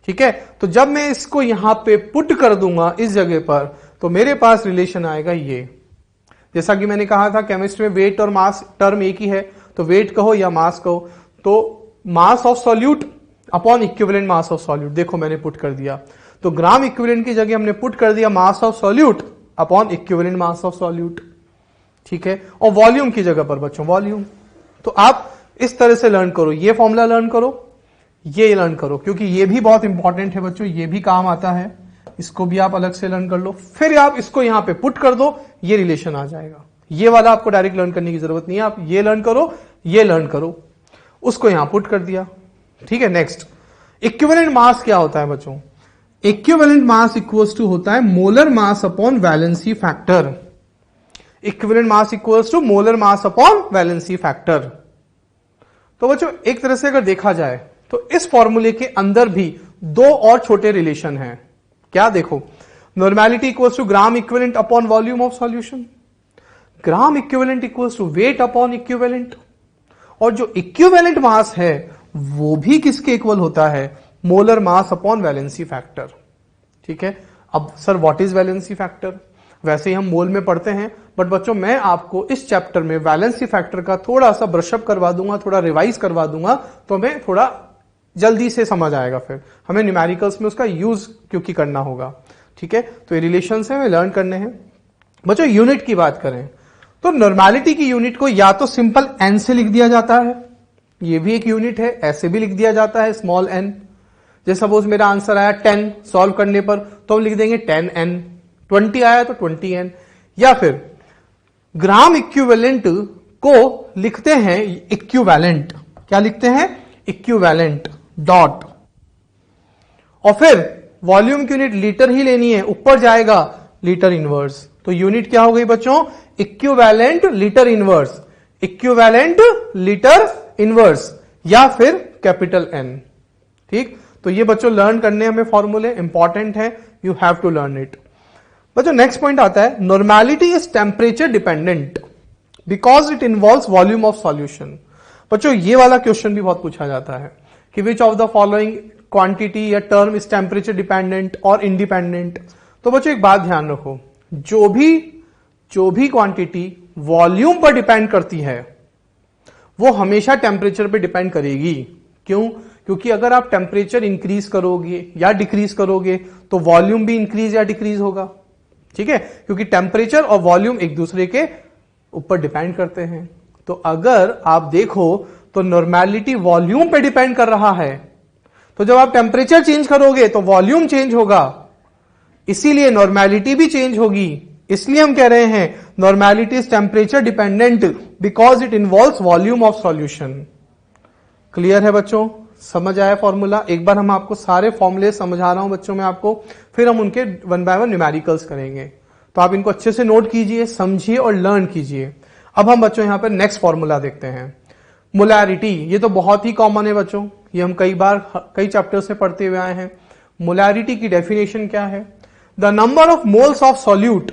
ठीक है, तो जब मैं इसको यहां पे पुट कर दूंगा इस जगह पर तो मेरे पास रिलेशन आएगा ये। जैसा कि मैंने कहा था केमिस्ट्री में वेट और मास टर्म एक ही है, तो वेट कहो या मास कहो, तो mass of solute upon equivalent mass of solute. देखो मैंने पुट कर दिया, तो ग्राम इक्विवेलेंट की जगह हमने पुट कर दिया मास of solute upon equivalent mass of solute. ठीक है, और वॉल्यूम की जगह पर बच्चों वॉल्यूम। तो आप इस तरह से लर्न करो, ये फॉर्मूला लर्न करो, ये लर्न करो, क्योंकि ये भी बहुत इंपॉर्टेंट है बच्चों, ये भी काम आता है, इसको भी आप अलग से लर्न कर लो। फिर आप इसको यहां पे पुट कर दो, ये रिलेशन आ जाएगा। ये वाला आपको डायरेक्ट लर्न करने की जरूरत नहीं है, आप ये लर्न करो, ये लर्न करो, उसको यहां पुट कर दिया। ठीक है, नेक्स्ट इक्विवेलेंट मास क्या होता है बच्चों? इक्विवेलेंट मास इक्वल्स टू होता है molar mass upon valency factor. Equivalent mass equals to molar mass upon valency factor. तो बच्चों एक तरह से अगर देखा जाए तो इस फॉर्मूले के अंदर भी 2 और छोटे रिलेशन हैं। क्या? देखो, normality equals to gram equivalent upon volume of solution. Gram equivalent equals to weight upon equivalent, और जो इक्विवेलेंट मास है वो भी किसके इक्वल होता है, molar mass upon valency factor. ठीक है, अब sir what is valency factor, वैसे ही हम मोल में पढ़ते हैं, बट बच्चों मैं आपको इस चैप्टर में वैलेंसी फैक्टर का थोड़ा सा ब्रशअप करवा दूंगा, थोड़ा रिवाइज करवा दूंगा, तो हमें थोड़ा जल्दी से समझ आएगा, फिर हमें न्यूमेरिकल्स में उसका यूज क्योंकि करना होगा। ठीक है, तो ये रिलेशन से हमें लर्न करने हैं। बच्चों यूनिट की बात करें तो नॉर्मेलिटी की यूनिट को या तो सिंपल एन से लिख दिया जाता है, ये भी एक यूनिट है, ऐसे भी लिख दिया जाता है स्मॉल एन। जैसे सपोज मेरा आंसर आया 10 सॉल्व करने पर, तो हम लिख देंगे 10n, 20 आया तो 20n, या फिर ग्राम इक्विवेलेंट को लिखते हैं इक्विवेलेंट, क्या लिखते हैं, इक्विवेलेंट डॉट, और फिर वॉल्यूम की यूनिट लीटर ही लेनी है, ऊपर जाएगा लीटर इनवर्स, तो यूनिट क्या हो गई बच्चों, equivalent litre inverse, equivalent litre inverse, या फिर कैपिटल एन। ठीक, तो ये बच्चों लर्न करने हमें फॉर्मूले इंपॉर्टेंट है, you have to learn it. बच्चों नेक्स्ट पॉइंट आता है, normality is temperature dependent because it involves volume of solution. बच्चों ये वाला क्वेश्चन भी बहुत पूछा जाता है कि which of the following quantity या टर्म इज टेम्परेचर डिपेंडेंट और इंडिपेंडेंट। तो बच्चों एक बात ध्यान रखो, जो भी क्वांटिटी वॉल्यूम पर डिपेंड करती है वो हमेशा टेम्परेचर पे डिपेंड करेगी। क्यों, क्योंकि अगर आप टेम्परेचर इंक्रीज करोगे या डिक्रीज करोगे तो वॉल्यूम भी इंक्रीज या डिक्रीज होगा। ठीक है, क्योंकि टेम्परेचर और वॉल्यूम एक दूसरे के ऊपर डिपेंड करते हैं। तो अगर आप देखो तो नॉर्मेलिटी वॉल्यूम पे डिपेंड कर रहा है, तो जब आप टेम्परेचर चेंज करोगे तो वॉल्यूम चेंज होगा, इसीलिए नॉर्मेलिटी भी चेंज होगी। इसलिए हम कह रहे हैं normality is temperature dependent because it involves volume of solution. Clear है बच्चों, समझ आया फॉर्मूला। एक बार हम आपको सारे फॉर्मूले समझा रहा हूं बच्चों मैं आपको, फिर हम उनके वन बाय वन न्यूमेरिकल्स करेंगे, तो आप इनको अच्छे से नोट कीजिए, समझिए और लर्न कीजिए। अब हम बच्चों यहां पर नेक्स्ट फॉर्मूला देखते हैं, मोलैरिटी। ये तो बहुत ही कॉमन है बच्चों, ये हम कई चैप्टर से पढ़ते हुए आए हैं। मोलैरिटी की डेफिनेशन क्या है, the number of moles of solute,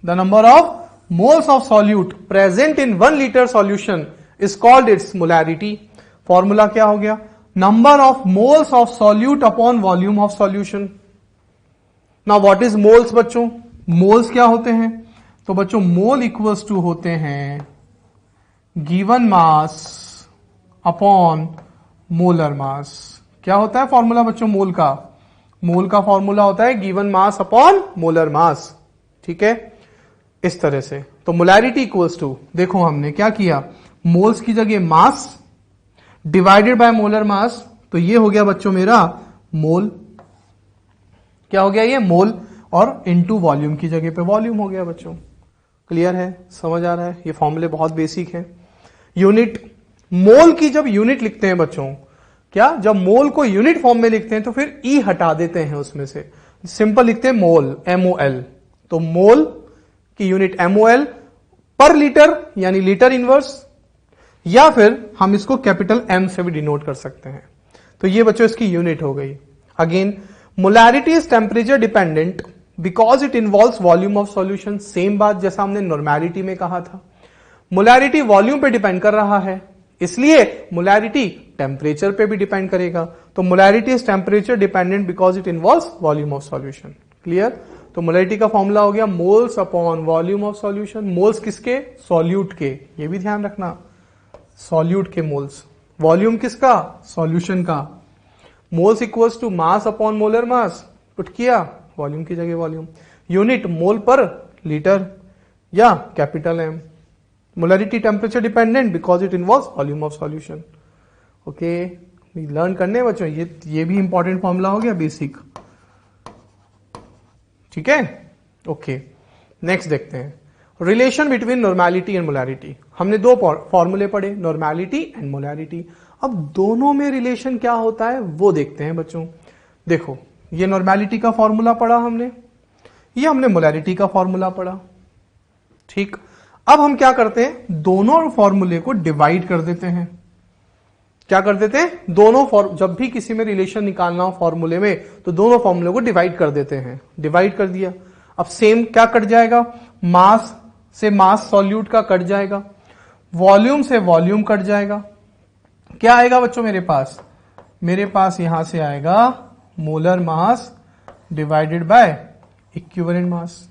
the number of moles of solute present in 1 litre solution is called its molarity. Formula क्या हो गया, number of moles of solute upon volume of solution. Now what is moles बच्चों, moles क्या होते हैं, तो बच्चों मोल equals to होते हैं गिवन मास अपॉन मोलर मास। क्या होता है फॉर्मूला बच्चों मोल का, मोल का फॉर्मूला होता है गिवन मास अपॉन मोलर मास। ठीक है, इस तरह से। तो मोलैरिटी इक्वल्स टू, देखो हमने क्या किया, मोल्स की जगह mass divided by molar mass, तो ये हो गया बच्चों मेरा मोल, क्या हो गया ये मोल, और इनटू वॉल्यूम की जगह पे वॉल्यूम हो गया बच्चों। क्लियर है, समझ आ रहा है, ये फॉर्मूले बहुत बेसिक है। यूनिट, मोल की जब यूनिट लिखते हैं बच्चों, क्या जब मोल को यूनिट फॉर्म में लिखते हैं तो फिर ई हटा देते हैं उसमें से, सिंपल लिखते हैं मोल, MOL। तो मोल की यूनिट MOL पर लीटर यानी लीटर इनवर्स, या फिर हम इसको कैपिटल M से भी डिनोट कर सकते हैं। तो ये बच्चों इसकी यूनिट हो गई। Again molarity is temperature dependent because it involves volume of solution. Same बात जैसा हमने नॉर्मेलिटी में कहा था, मोलैरिटी वॉल्यूम पे डिपेंड कर रहा है, इसलिए मोलैरिटी टेम्परेचर पे भी डिपेंड करेगा। तो molarity is temperature dependent because it involves volume of solution. Clear, तो मोलैरिटी का फॉर्मूला हो गया मोल्स अपॉन वॉल्यूम ऑफ सॉल्यूशन। मोल्स किसके, सॉल्यूट के, ये भी ध्यान रखना, सॉल्यूट के मोल्स। वॉल्यूम किसका, सॉल्यूशन का। Moles equals to mass upon molar mass, put किया वॉल्यूम की जगह वॉल्यूम। यूनिट मोल पर लीटर या capital M। Molarity temperature dependent because it involves volume of solution. Okay, learn करने बच्चों, ये भी इंपॉर्टेंट फॉर्मूला हो गया बेसिक। ठीक है, ओके नेक्स्ट देखते हैं, relation between normality and molarity. हमने दो फॉर्मूले पढ़े, नॉर्मेलिटी एंड मोलैरिटी। अब दोनों में रिलेशन क्या होता है वो देखते हैं बच्चों। देखो ये नॉर्मेलिटी का फॉर्मूला पढ़ा हमने, ये हमने मोलैरिटी का फॉर्मूला पढ़ा। ठीक, अब हम क्या करते हैं, दोनों फॉर्मूले को डिवाइड कर देते हैं। क्या कर देते हैं, दोनों जब भी किसी में रिलेशन निकालना हो फॉर्मूले में तो दोनों फॉर्मूले को डिवाइड कर देते हैं। डिवाइड कर दिया, अब सेम क्या कट जाएगा, मास से मास सॉल्यूट का कट जाएगा, वॉल्यूम से वॉल्यूम कट जाएगा। क्या आएगा बच्चों मेरे पास? मेरे पास यहां से आएगा molar mass divided by equivalent mass,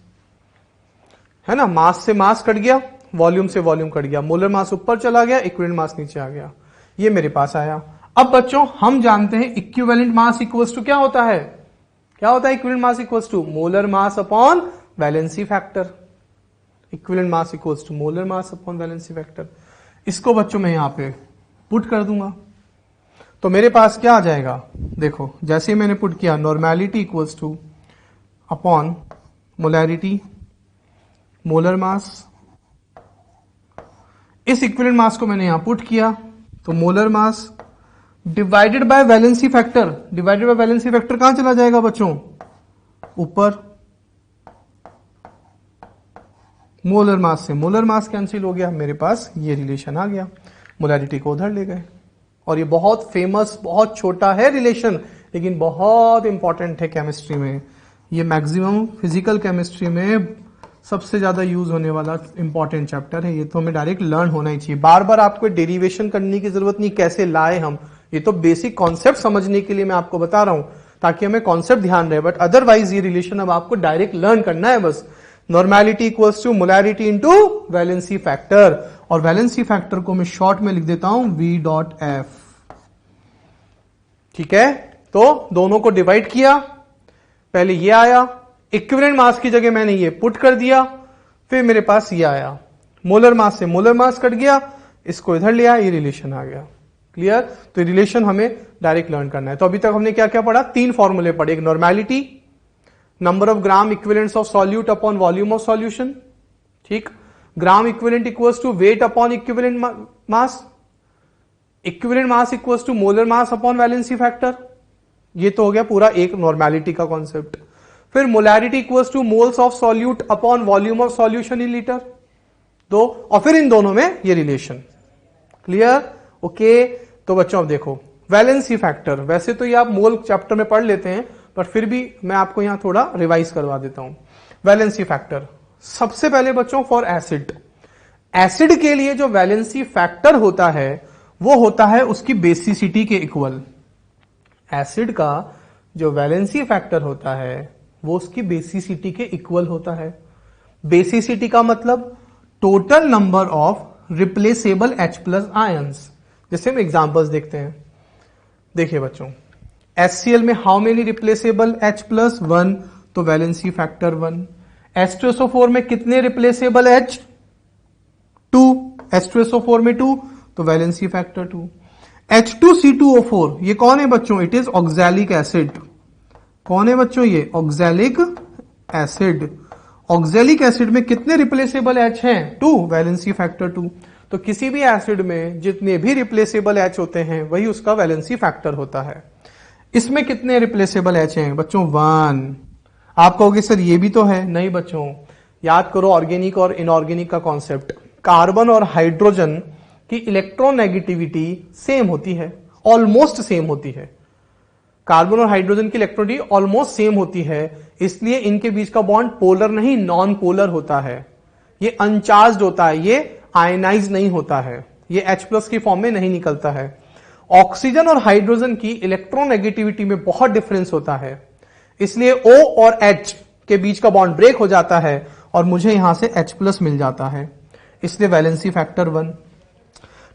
है ना। मास से मास कट गया, वॉल्यूम से वॉल्यूम कट गया, मोलर मास ऊपर चला गया, इक्विवेलेंट मास नीचे आ गया, ये मेरे पास आया। अब बच्चों हम जानते हैं इक्विवेलेंट मास इक्वल्स टू क्या होता है? क्या होता है equivalent mass equals to? Molar mass upon valency factor. Equivalent mass equals to molar mass upon valency factor. इसको बच्चों मैं यहां पे पुट कर दूंगा तो मेरे पास क्या आ जाएगा? देखो जैसे ही मैंने पुट किया, normality equals two upon molarity molar mass. इस इक्विवेलेंट मास को मैंने यहां पुट किया तो molar mass divided by valency factor. Divided by valency factor कहां चला जाएगा बच्चों? ऊपर। मोलर मास से मोलर मास कैंसिल हो गया, मेरे पास ये रिलेशन आ गया, मोलैरिटी को उधर ले गए। और ये बहुत फेमस, बहुत छोटा है रिलेशन, लेकिन बहुत इंपॉर्टेंट है केमिस्ट्री में। ये मैक्सिमम फिजिकल केमिस्ट्री में सबसे ज्यादा यूज होने वाला इंपॉर्टेंट चैप्टर है। ये तो हमें डायरेक्ट लर्न होना ही चाहिए, बार बार आपको डेरिवेशन करने की जरूरत नहीं, कैसे लाए हम, ये तो बेसिक कॉन्सेप्ट समझने के लिए मैं आपको बता रहा हूं ताकि हमें कॉन्सेप्ट ध्यान रहे। बट अदरवाइज ये रिलेशन अब आपको डायरेक्ट लर्न करना है बस। Normality equals to molarity into valency factor, और वैलेंसी फैक्टर को मैं शॉर्ट में लिख देता हूं V.F। ठीक है, तो दोनों को डिवाइड किया, पहले ये आया, इक्विवेलेंट मास की जगह मैंने ये पुट कर दिया, फिर मेरे पास ये आया, मोलर मास से मोलर मास कट गया, इसको इधर ले आया, ये रिलेशन आ गया। क्लियर? तो रिलेशन हमें डायरेक्ट लर्न करना है। तो अभी तक हमने क्या क्या पढ़ा? 3 फॉर्मूले पढ़े। एक normality, number of gram equivalents of solute upon volume of solution, ठीक। Gram equivalent equals to weight upon equivalent mass, equivalent mass equals to molar mass upon valency factor. ये तो हो गया पूरा एक नॉर्मेलिटी का कॉन्सेप्ट। फिर molarity equals two moles of solute upon volume of solution in litre, दो, और फिर इन दोनों में ये रिलेशन। क्लियर? ओके। तो बच्चों अब देखो वैलेंसी फैक्टर, वैसे तो ये आप मोल चैप्टर में पढ़ लेते हैं, पर फिर भी मैं आपको यहां थोड़ा रिवाइज करवा देता हूं। वैलेंसी फैक्टर, सबसे पहले बच्चों फॉर एसिड, एसिड के लिए जो वैलेंसी फैक्टर होता है वो होता है उसकी बेसिसिटी के इक्वल। एसिड का जो वैलेंसी फैक्टर होता है वो उसकी बेसिसिटी के इक्वल होता है। बेसिसिटी का मतलब total number of replaceable H+ ions. जैसे हम एग्जांपल्स देखते हैं, देखिए बच्चों, HCl में हाउ मेनी रिप्लेसेबल H+? 1, तो वैलेंसी फैक्टर 1। H2SO4 में कितने रिप्लेसेबल H? 2, H2SO4 में 2, तो वैलेंसी फैक्टर 2। H2C2O4 ये कौन है बच्चों? It is oxalic acid. कौन है बच्चों? ये ऑक्सैलिक एसिड। ऑक्सैलिक एसिड में कितने रिप्लेसेबल H हैं? 2, वैलेंसी फैक्टर 2। तो किसी भी एसिड में जितने भी रिप्लेसेबल H होते हैं वही उसका वैलेंसी फैक्टर होता है। इसमें कितने रिप्लेसेबल H हैं बच्चों? 1। आप कहोगे सर ये भी तो है। नहीं बच्चों, याद करो ऑर्गेनिक और इनऑर्गेनिक का कॉन्सेप्ट। कार्बन और हाइड्रोजन की इलेक्ट्रोनेगेटिविटी सेम होती है, ऑलमोस्ट सेम होती है। कार्बन और हाइड्रोजन की इलेक्ट्रोनेगेटिविटी ऑलमोस्ट सेम होती है, इसलिए इनके बीच का बॉन्ड पोलर नहीं नॉन पोलर होता है। ये अनचार्ज्ड होता है, ये आयनाइज नहीं होता है, ये H+ की फॉर्म में नहीं निकलता है। ऑक्सीजन और हाइड्रोजन की इलेक्ट्रोनेगेटिविटी में बहुत डिफरेंस होता है, इसलिए O और H के बीच का बॉन्ड ब्रेक हो जाता है और मुझे यहां से H+ मिल जाता है, इसलिए वैलेंसी फैक्टर 1।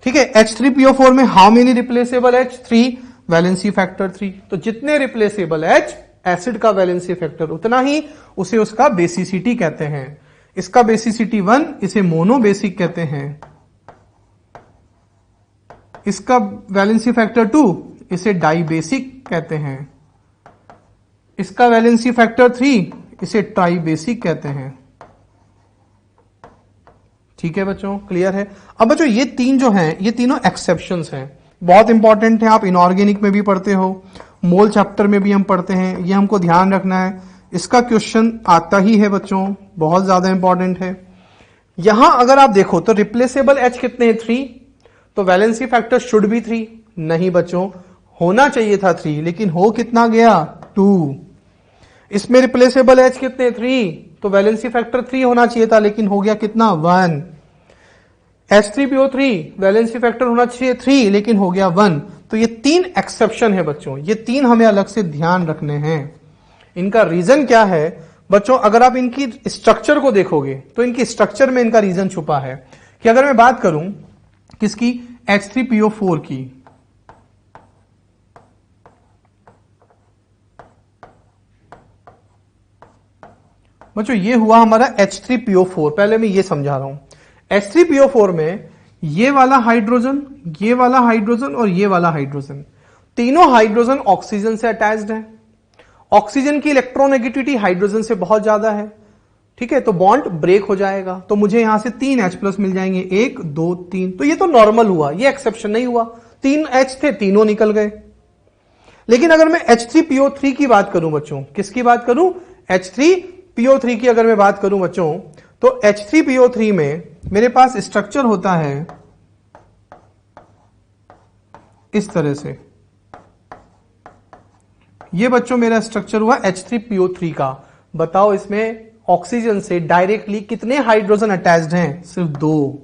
ठीक है। H3PO4 में how many replaceable H? 3, valency factor 3। तो जितने रिप्लेसेबल H एसिड का वैलेंसी फैक्टर उतना ही, उसे उसका बेसिसिटी कहते हैं। इसका बेसिसिटी 1, इसे मोनो बेसिक कहते हैं। इसका वैलेंसी फैक्टर 2, इसे डाई बेसिक कहते हैं। इसका वैलेंसी फैक्टर 3, इसे ट्राई बेसिक कहते हैं। ठीक है बच्चों, क्लियर है? अब बच्चों ये 3 जो हैं, ये तीनों एक्सेप्शंस हैं, बहुत इंपॉर्टेंट है। आप इनऑर्गेनिक में भी पढ़ते हो, मोल चैप्टर में भी हम पढ़ते हैं, ये हमको ध्यान रखना है। इसका क्वेश्चन आता ही है बच्चों, बहुत ज्यादा इंपॉर्टेंट है। यहां अगर आप देखो तो रिप्लेसेबल H कितने हैं? 3, तो वैलेंसी फैक्टर शुड बी 3। नहीं बच्चों, होना चाहिए था 3, लेकिन हो कितना गया? 2। इसमें रिप्लेसेबल H कितने? 3, तो वैलेंसी फैक्टर 3 होना चाहिए था, लेकिन हो गया कितना 1। H3PO3 वैलेंसी फैक्टर होना चाहिए 3, लेकिन हो गया 1। तो ये 3 एक्सेप्शन है बच्चों, ये 3 हमें अलग से ध्यान रखने हैं। इनका रीजन क्या है बच्चों? अगर आप इनकी स्ट्रक्चर को देखोगे तो इनकी स्ट्रक्चर में इनका रीजन छुपा है कि अगर मैं बात करूं किसकी, H3PO4 की, बच्चों ये हुआ हमारा H3PO4। पहले मैं ये समझा रहा हूं। H3PO4 में ये वाला हाइड्रोजन, ये वाला हाइड्रोजन और ये वाला हाइड्रोजन, तीनों हाइड्रोजन ऑक्सीजन से अटैच्ड है। ऑक्सीजन की इलेक्ट्रोनेगेटिविटी हाइड्रोजन से बहुत ज्यादा है, ठीक है, तो बॉन्ड ब्रेक हो जाएगा, तो मुझे यहां से 3 H+ मिल जाएंगे, 1 2 3। तो ये तो नॉर्मल हुआ, ये एक्सेप्शन नहीं हुआ। 3 H थे, तीनों निकल गए। लेकिन अगर मैं H3PO3 की बात करूं बच्चों, किसकी बात करूं? H3PO3 की अगर मैं बात करूं बच्चों, तो H3PO3 में मेरे पास स्ट्रक्चर होता है इस तरह से। ये बच्चों मेरा स्ट्रक्चर हुआ H3PO3 का। बताओ इसमें ऑक्सीजन से डायरेक्टली कितने हाइड्रोजन अटैच्ड हैं? सिर्फ 2।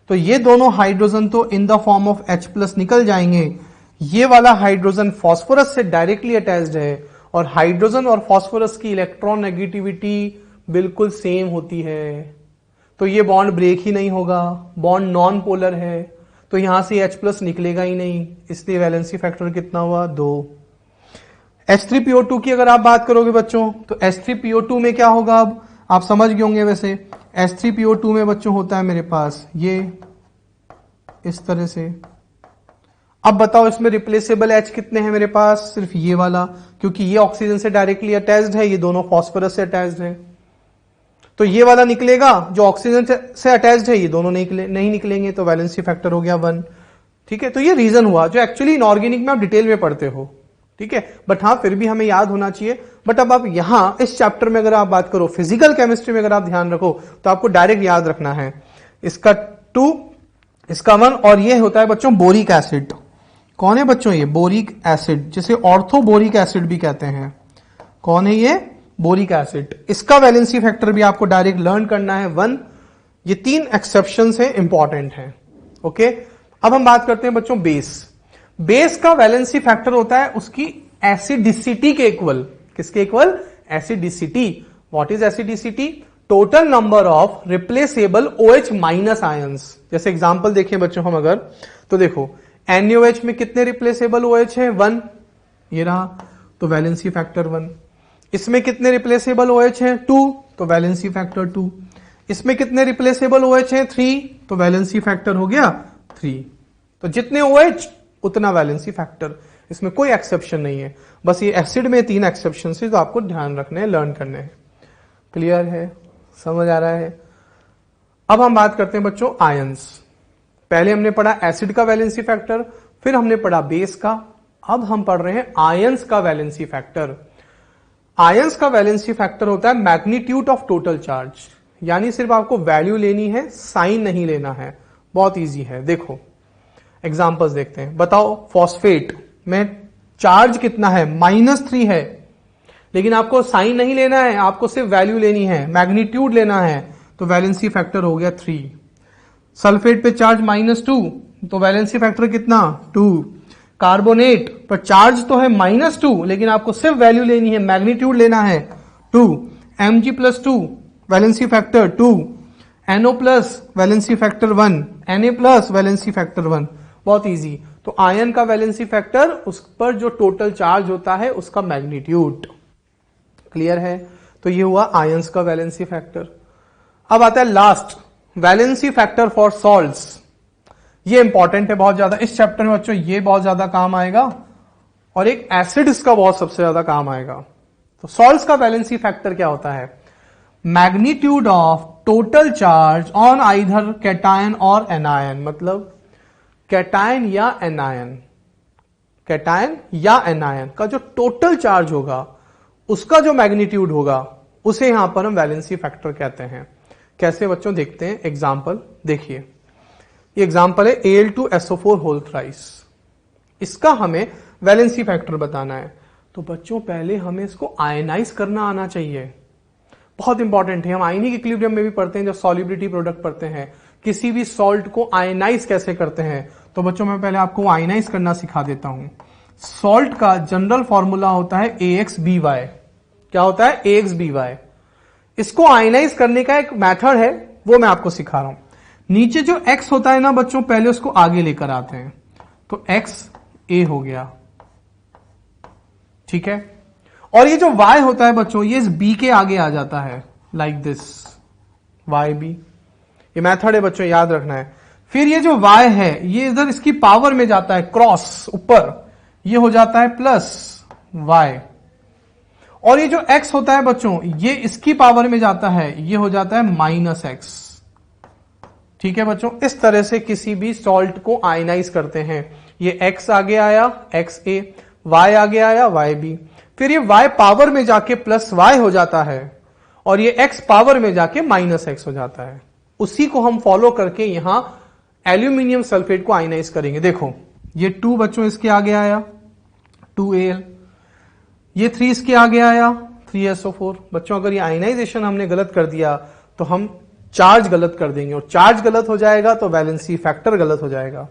तो ये दोनों हाइड्रोजन तो in the form of H+ निकल जाएंगे। ये वाला हाइड्रोजन फास्फोरस से डायरेक्टली अटैच्ड है, और हाइड्रोजन और फास्फोरस की इलेक्ट्रॉन नेगेटिविटी बिल्कुल सेम होती है, तो ये बॉन्ड ब्रेक ही नहीं होगा, बॉन्ड नॉन पोलर है, तो यहां से H+ निकलेगा ही नहीं, इसलिए वैलेंसी फैक्टर कितना हुआ? 2। H3PO2 की अगर आप बात करोगे बच्चों, तो H3PO2 में क्या होगा? अब आप समझ गए होंगे वैसे। H3PO2 में बच्चों होता है मेरे पास ये इस तरह से। अब बताओ इसमें रिप्लेसेबल H कितने हैं मेरे पास? सिर्फ ये वाला, क्योंकि ये ऑक्सीजन से डायरेक्टली अटैच्ड है, ये दोनों फास्फोरस से अटैच्ड है, तो ये वाला निकलेगा। जो ऑक्सीजन से अटैच्ड है ये दोनों नहीं निकलेंगे, तो वैलेंसी फैक्टर हो गया 1। ठीक है, तो ये रीजन हुआ, जो एक्चुअली इनऑर्गेनिक में आप डिटेल में पढ़ते हो, ठीक है, बट हाँ फिर भी हमें याद होना चाहिए। बट अब आप यहां इस चैप्टर में अगर आप बात करो, फिजिकल केमिस्ट्री में अगर आप ध्यान रखो, तो आपको डायरेक्ट याद रखना है इसका 2, इसका 1, और ये होता है बच्चों बोरिक एसिड। कौन है बच्चों? ये बोरिक एसिड, जिसे ऑर्थोबोरिक एसिड भी कहते हैं। कौन है ये? Boric acid. इसका वैलेंसी फैक्टर भी आपको डायरेक्ट लर्न करना है 1। ये 3 एक्सेप्शन है, इंपॉर्टेंट है। ओके, अब हम बात करते हैं बच्चों बेस। बेस का वैलेंसी फैक्टर होता है उसकी एसिडिसिटी के इक्वल। किसके equal? Acidity. What is acidity? Total number of replaceable OH- ions. जैसे एग्जांपल देखें बच्चों हम अगर, तो देखो NaOH में कितने रिप्लेसेबल OH हैं? 1, ये रहा, तो वैलेंसी फैक्टर 1। इसमें कितने रिप्लेसेबल OH हैं? 2, तो वैलेंसी फैक्टर 2। इसमें कितने रिप्लेसेबल OH हैं? 3, तो वैलेंसी फैक्टर हो गया 3। तो जितने OH उतना वैलेंसी फैक्टर, इसमें कोई एक्सेप्शन नहीं है। बस ये एसिड में 3 एक्सेप्शन है जो आपको ध्यान रखने हैं, लर्न करने हैं। क्लियर है? समझ आ रहा है? अब हम बात करते हैं बच्चों आयंस। पहले हमने पढ़ा एसिड का वैलेंसी फैक्टर, फिर हमने पढ़ा बेस का, अब हम पढ़ रहे हैं आयंस का वैलेंसी फैक्टर। आयंस का वैलेंसी फैक्टर होता है मैग्नीट्यूड ऑफ टोटल चार्ज, यानी सिर्फ आपको वैल्यू लेनी है, साइन नहीं लेना है। बहुत इजी है, देखो एग्जांपल्स देखते हैं। बताओ फॉस्फेट में चार्ज कितना है? -3 है, लेकिन आपको साइन नहीं लेना है, आपको सिर्फ वैल्यू लेनी है, मैग्नीट्यूड लेना है, तो वैलेंसी फैक्टर हो गया 3। सल्फेट पे चार्ज -2, तो वैलेंसी फैक्टर कितना? 2। कार्बोनेट पर चार्ज तो है -2, लेकिन आपको सिर्फ वैल्यू लेनी है, मैग्नीट्यूड लेना है 2। Mg+2 valency factor 2। NO+ valency factor 1। Na+ valency factor 1। बहुत इजी। तो आयन का वैलेंसी फैक्टर उस पर जो टोटल चार्ज होता है उसका मैग्नीट्यूड। क्लियर है? तो ये हुआ आयंस का वैलेंसी फैक्टर। अब आता है last, valency factor for salts. ये इंपॉर्टेंट है बहुत ज्यादा इस चैप्टर में बच्चों, ये बहुत ज्यादा काम आएगा, और एक एसिड्स का बहुत सबसे ज्यादा काम आएगा। तो सॉल्ट्स का वैलेंसी फैक्टर क्या होता है? Magnitude of total charge on either cation और एनायन, मतलब कैटायन या एनायन, कैटायन या एनायन का जो टोटल चार्ज होगा उसका जो मैग्नीट्यूड होगा उसे यहां पर हम वैलेंसी फैक्टर कहते हैं। कैसे बच्चों? देखते हैं एग्जांपल। देखिए ये एग्जांपल है Al2SO4 होल थ्राइस। इसका हमें वैलेंसी फैक्टर बताना है, तो बच्चों पहले हमें इसको आयनाइज करना आना चाहिए। बहुत इंपॉर्टेंट है, हम आयनिक इक्विलिब्रियम में भी पढ़ते हैं, जब सॉल्युबिलिटी प्रोडक्ट पढ़ते हैं, किसी भी सॉल्ट को आयनाइज कैसे करते हैं। तो बच्चों मैं पहले आपको आयनाइज करना सिखा देता हूं। सॉल्ट का जनरल फॉर्मूला होता है AXBY। क्या होता है? AXBY। इसको आयनाइज करने का एक मेथड है, वो मैं आपको सिखा रहा हूं। नीचे जो X होता है ना बच्चों, पहले उसको आगे लेकर आते हैं, तो XA हो गया, ठीक है। और ये जो Y होता है बच्चों, ये इस B के आगे आ जाता है, लाइक दिस, YB। ये मेथड है बच्चों, याद रखना है। फिर ये जो Y है, ये इधर इसकी पावर में जाता है, क्रॉस ऊपर, ये हो जाता है +Y। और ये जो X होता है बच्चों, ये इसकी पावर में जाता है, ये हो जाता है -X। ठीक है बच्चों, इस तरह से किसी भी सॉल्ट को आयनाइज करते हैं। ये X आगे आया XA, Y आगे आया YB, फिर ये Y पावर में जाके +Y हो जाता है, और ये X पावर में जाके -X हो जाता है। उसी को हम फॉलो करके यहां एल्यूमिनियम सल्फेट को आयनाइज करेंगे। देखो ये 2 बच्चों इसके आगे आया 2Al, ये 3 इसके आगे आया 3SO4। बच्चों अगर ये आयनाइजेशन हमने गलत कर दिया तो हम चार्ज गलत कर देंगे, और चार्ज गलत हो जाएगा तो वैलेंसी फैक्टर गलत हो जाएगा।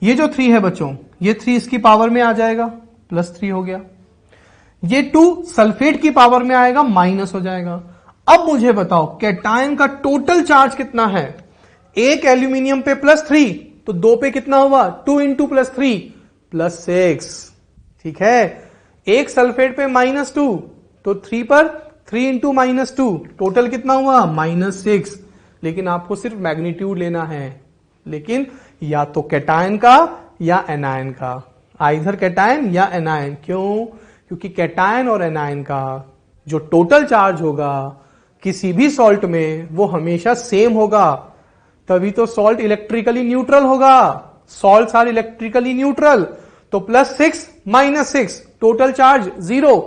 ये जो 3 है बच्चों, ये 3 इसकी पावर में आ जाएगा, +3 हो गया। ये 2 सल्फेट की पावर में आएगा, माइनस हो जाएगा। अब मुझे बताओ कैटायन का टोटल चार्ज कितना है? एक एल्यूमिनियम पे +3, तो 2 पे कितना हुआ? 2 × +3 +6। ठीक है, एक सल्फेट पे -2, तो 3 पर 3 × -2, टोटल कितना हुआ? -6। लेकिन आपको सिर्फ मैग्नीट्यूड लेना है, लेकिन या तो कैटायन का या एनायन का, आइदर कैटायन या एनायन। क्यों? क्योंकि कैटायन और एनायन का जो टोटल चार्ज होगा किसी भी सॉल्ट में वो हमेशा सेम होगा, तभी तो सॉल्ट इलेक्ट्रिकली न्यूट्रल होगा। सॉल्ट्स आर इलेक्ट्रिकली न्यूट्रल, तो +6 -6 total charge 0,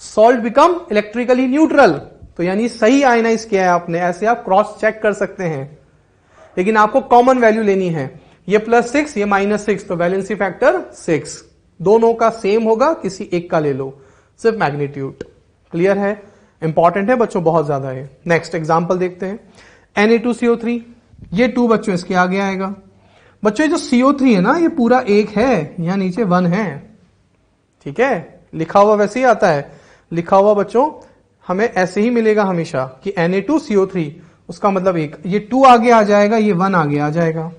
salt become electrically neutral. तो यानी सही आयनाइज किया है आपने, ऐसे आप क्रॉस चेक कर सकते हैं। लेकिन आपको कॉमन वैल्यू लेनी है, ये +6 ये -6, तो वैलेंसी फैक्टर 6, दोनों का सेम होगा, किसी एक का ले लो, सिर्फ मैग्नीट्यूड। क्लियर है? इंपॉर्टेंट है बच्चों, बहुत ज्यादा है। नेक्स्ट एग्जांपल देखते हैं, Na2CO3। ये 2 बच्चों इसके आगे आएगा। बच्चों ये जो CO3 है ना, ये पूरा 1 है, यहां नीचे 1 है, ठीक है। लिखा हुआ वैसे ही आता है, लिखा हुआ बच्चों हमें ऐसे ही मिलेगा हमेशा कि Na2CO3, उसका मतलब 1। ये 2 आगे आ जाएगा, ये 1 आगे आ जाएगा,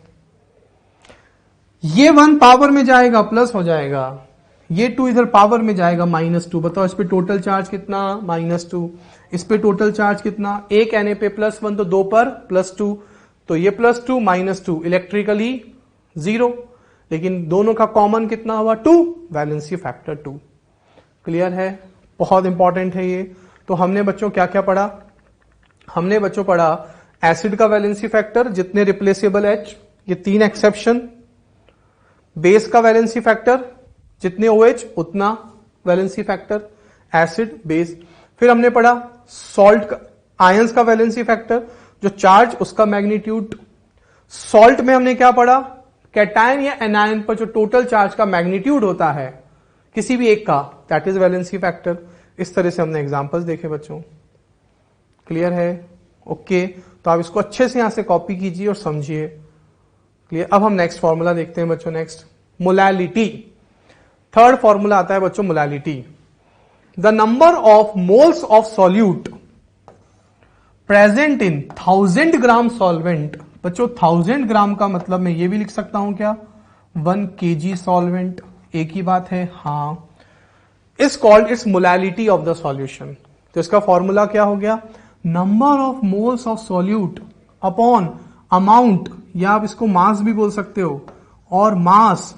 ये 1 पावर में जाएगा, प्लस हो जाएगा, ये 2 इधर पावर में जाएगा, -2। बताओ इस पे टोटल चार्ज कितना? -2। इस पे टोटल चार्ज कितना? एक Na पे +1, तो 2 पर +2, तो ये +2 -2 इलेक्ट्रिकली 0, लेकिन दोनों का कॉमन कितना हुआ? 2, वैलेंसी फैक्टर 2। क्लियर है? बहुत इंपॉर्टेंट है ये। तो हमने बच्चों क्या क्या पढ़ा? हमने बच्चों पढ़ा एसिड का वैलेंसी फैक्टर, जितने रिप्लेसेबल H, ये 3 एक्सेप्शन। बेस का वैलेंसी फैक्टर, जितने OH उतना वैलेंसी फैक्टर, एसिड बेस। फिर हमने पढ़ा सॉल्ट का, आयंस का वैलेंसी फैक्टर, जो चार्ज उसका मैग्नीट्यूड। सॉल्ट में हमने क्या पढ़ा? कैटायन या एनायन पर जो टोटल चार्ज का मैग्नीट्यूड होता है किसी भी एक का, दैट इज वैलेंसी फैक्टर। इस तरह से हमने एग्जांपल्स देखे बच्चों। क्लियर है? ओके, तो आप इसको अच्छे से यहां से कॉपी कीजिए और समझिए। क्लियर? अब हम नेक्स्ट फॉर्मूला देखते हैं बच्चों। नेक्स्ट मोलैलिटी, थर्ड फॉर्मूला आता है बच्चों molality. The number of moles of solute present in 1000 gram solvent. बच्चों 1000 ग्राम का मतलब मैं ये भी लिख सकता हूं क्या? 1 kg सॉल्वेंट, एक ही बात है। हां, is called its molality of the solution. तो इसका फॉर्मूला क्या हो गया? Number of moles of solute upon amount, या आप इसको मास भी बोल सकते हो, और mass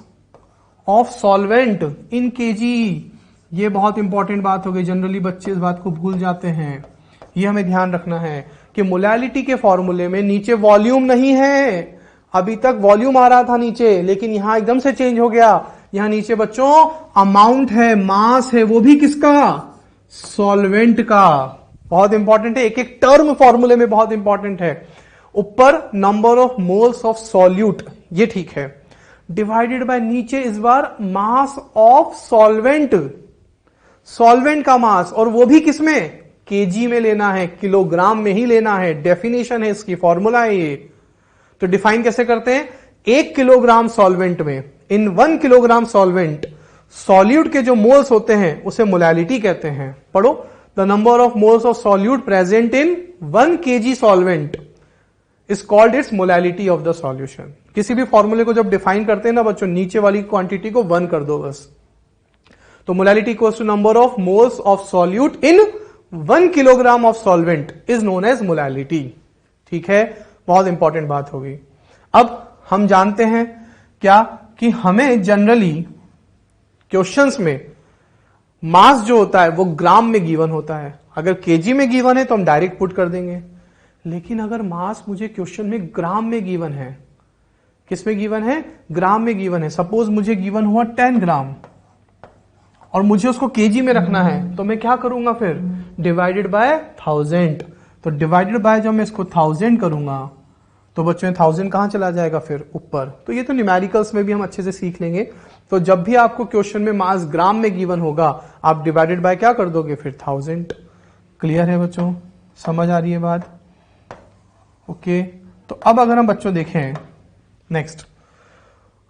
of solvent in KG. ये बहुत इंपॉर्टेंट बात हो गई, जनरली बच्चे इस बात को भूल जाते हैं। ये हमें ध्यान रखना है कि मोलैलिटी के फॉर्मूले में नीचे वॉल्यूम नहीं है। अभी तक वॉल्यूम आ रहा था नीचे, लेकिन यहां एकदम से चेंज हो गया। यहां नीचे बच्चों अमाउंट है, मास है, वो भी किसका? सॉल्वेंट का। बहुत इंपॉर्टेंट है, एक एक टर्म फॉर्मूले में बहुत इंपॉर्टेंट है। ऊपर number of moles of solute, ये ठीक है, डिवाइडेड बाय नीचे इस बार मास ऑफ सॉल्वेंट, सॉल्वेंट का मास, और वो भी किसमें? केजी में लेना है, किलोग्राम में ही लेना है, डेफिनेशन है इसकी, फॉर्मूला है ये। तो डिफाइन कैसे करते हैं, 1 किलोग्राम सॉल्वेंट में, इन 1 किलोग्राम सॉल्वेंट, सॉल्यूट के जो मोल्स होते हैं उसे मोलैलिटी कहते हैं। पढ़ो, the number of moles of solute present in 1 kg solvent is called its molality of the solution. किसी भी फॉर्मूले को जब डिफाइन करते हैं ना बच्चों, नीचे वाली क्वांटिटी को 1 कर दो बस। तो molality equals to number of moles of solute in 1 kilogram of solvent is known as molality. ठीक है, बहुत इंपॉर्टेंट बात होगी। अब हम जानते हैं क्या कि हमें जनरली क्वेश्चंस में मास जो होता है वो ग्राम में गिवन होता है। अगर केजी में गिवन है तो हम डायरेक्ट पुट कर देंगे, लेकिन अगर मास मुझे क्वेश्चन में ग्राम में गिवन है, किस में गिवन है, ग्राम में गिवन है। सपोज मुझे गिवन हुआ 10 ग्राम और मुझे उसको केजी में रखना है, तो मैं क्या करूंगा फिर, डिवाइडेड बाय 1000। तो डिवाइडेड बाय जब मैं इसको 1000 करूंगा तो बच्चों 1000 कहां चला जाएगा फिर ऊपर। तो ये तो न्यूमेरिकल्स में भी हम अच्छे से सीख लेंगे। तो जब भी आपको क्वेश्चन में मास ग्राम में गिवन होगा, आप डिवाइडेड बाय क्या कर दोगे फिर 1000। क्लियर है बच्चों, समझ आ रही है बात? ओके, तो अब अगर हम बच्चों देखें नेक्स्ट,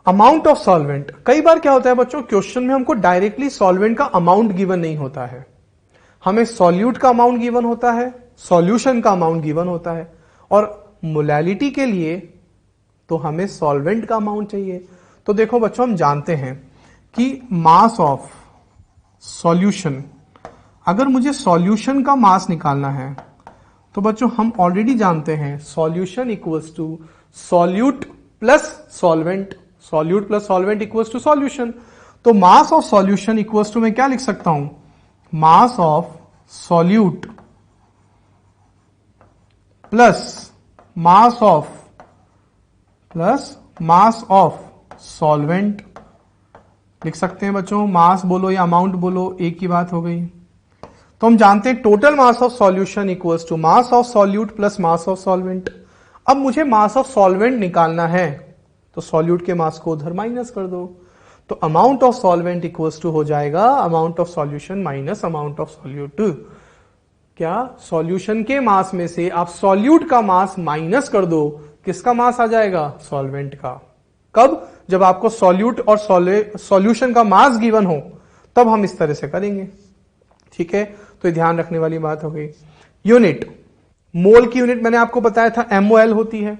अमाउंट ऑफ सॉल्वेंट। कई बार क्या होता है बच्चों, क्वेश्चन में हमको डायरेक्टली सॉल्वेंट का अमाउंट गिवन नहीं होता है, हमें सॉल्यूट का अमाउंट गिवन होता है, सॉल्यूशन का अमाउंट गिवन होता है, और मोलैलिटी के लिए तो हमें सॉल्वेंट का अमाउंट चाहिए। तो देखो बच्चों, हम जानते हैं कि मास ऑफ सॉल्यूशन, अगर मुझे सॉल्यूशन का मास निकालना है तो बच्चों हम ऑलरेडी जानते हैं solution equals to solute plus solvent, solute plus solvent equals to solution. तो mass of solution equals to मैं क्या लिख सकता हूं, mass of solute plus mass of solvent लिख सकते हैं बच्चों। मास बोलो या अमाउंट बोलो, एक ही बात हो गई। तो हम जानते हैं total mass of solution equals to mass of solute plus mass of solvent. अब मुझे मास ऑफ सॉल्वेंट निकालना है तो सॉल्यूट के मास को उधर माइनस कर दो, तो amount of solvent equals to हो जाएगा amount of solution minus amount of solute. क्या सॉल्यूशन के मास में से आप सॉल्यूट का मास माइनस कर दो, किसका मास आ जाएगा, सॉल्वेंट का। कब, जब आपको सॉल्यूट और सॉल्यूशन का मास गिवन हो, तब हम इस तरह से करेंगे। ठीक है, तो ये ध्यान रखने वाली बात हो गई। यूनिट, मोल की यूनिट मैंने आपको बताया था MOL होती है।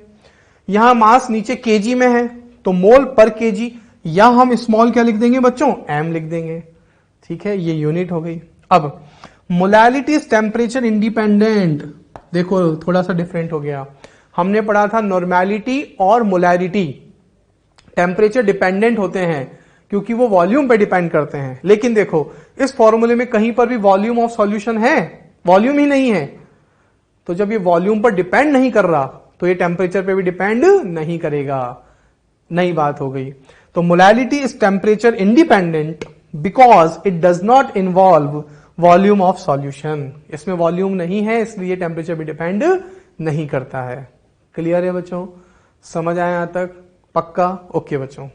यहां मास नीचे केजी में है तो मोल पर केजी, या हम स्मॉल क्या लिख देंगे बच्चों, M लिख देंगे। ठीक है, ये यूनिट हो गई। अब मोलैलिटी इज टेम्परेचर इंडिपेंडेंट। देखो थोड़ा सा डिफरेंट हो गया, हमने पढ़ा था नॉर्मेलिटी और मोलैलिटी टेम्परेचर डिपेंडेंट होते हैं क्योंकि वो वॉल्यूम पे डिपेंड करते हैं, लेकिन देखो इस फॉर्मूले में कहीं पर भी वॉल्यूम ऑफ सॉल्यूशन है, वॉल्यूम ही नहीं है। तो जब ये वॉल्यूम पर डिपेंड नहीं कर रहा तो ये टेम्परेचर पे भी डिपेंड नहीं करेगा, नई बात हो गई। तो molality is temperature independent because it does not involve volume of solution. इसमें वॉल्यूम नहीं है इसलिए टेम्परेचर भी डिपेंड नहीं करता है। क्लियर है बच्चों, समझ आया यहां तक? पक्का? ओके बच्चों।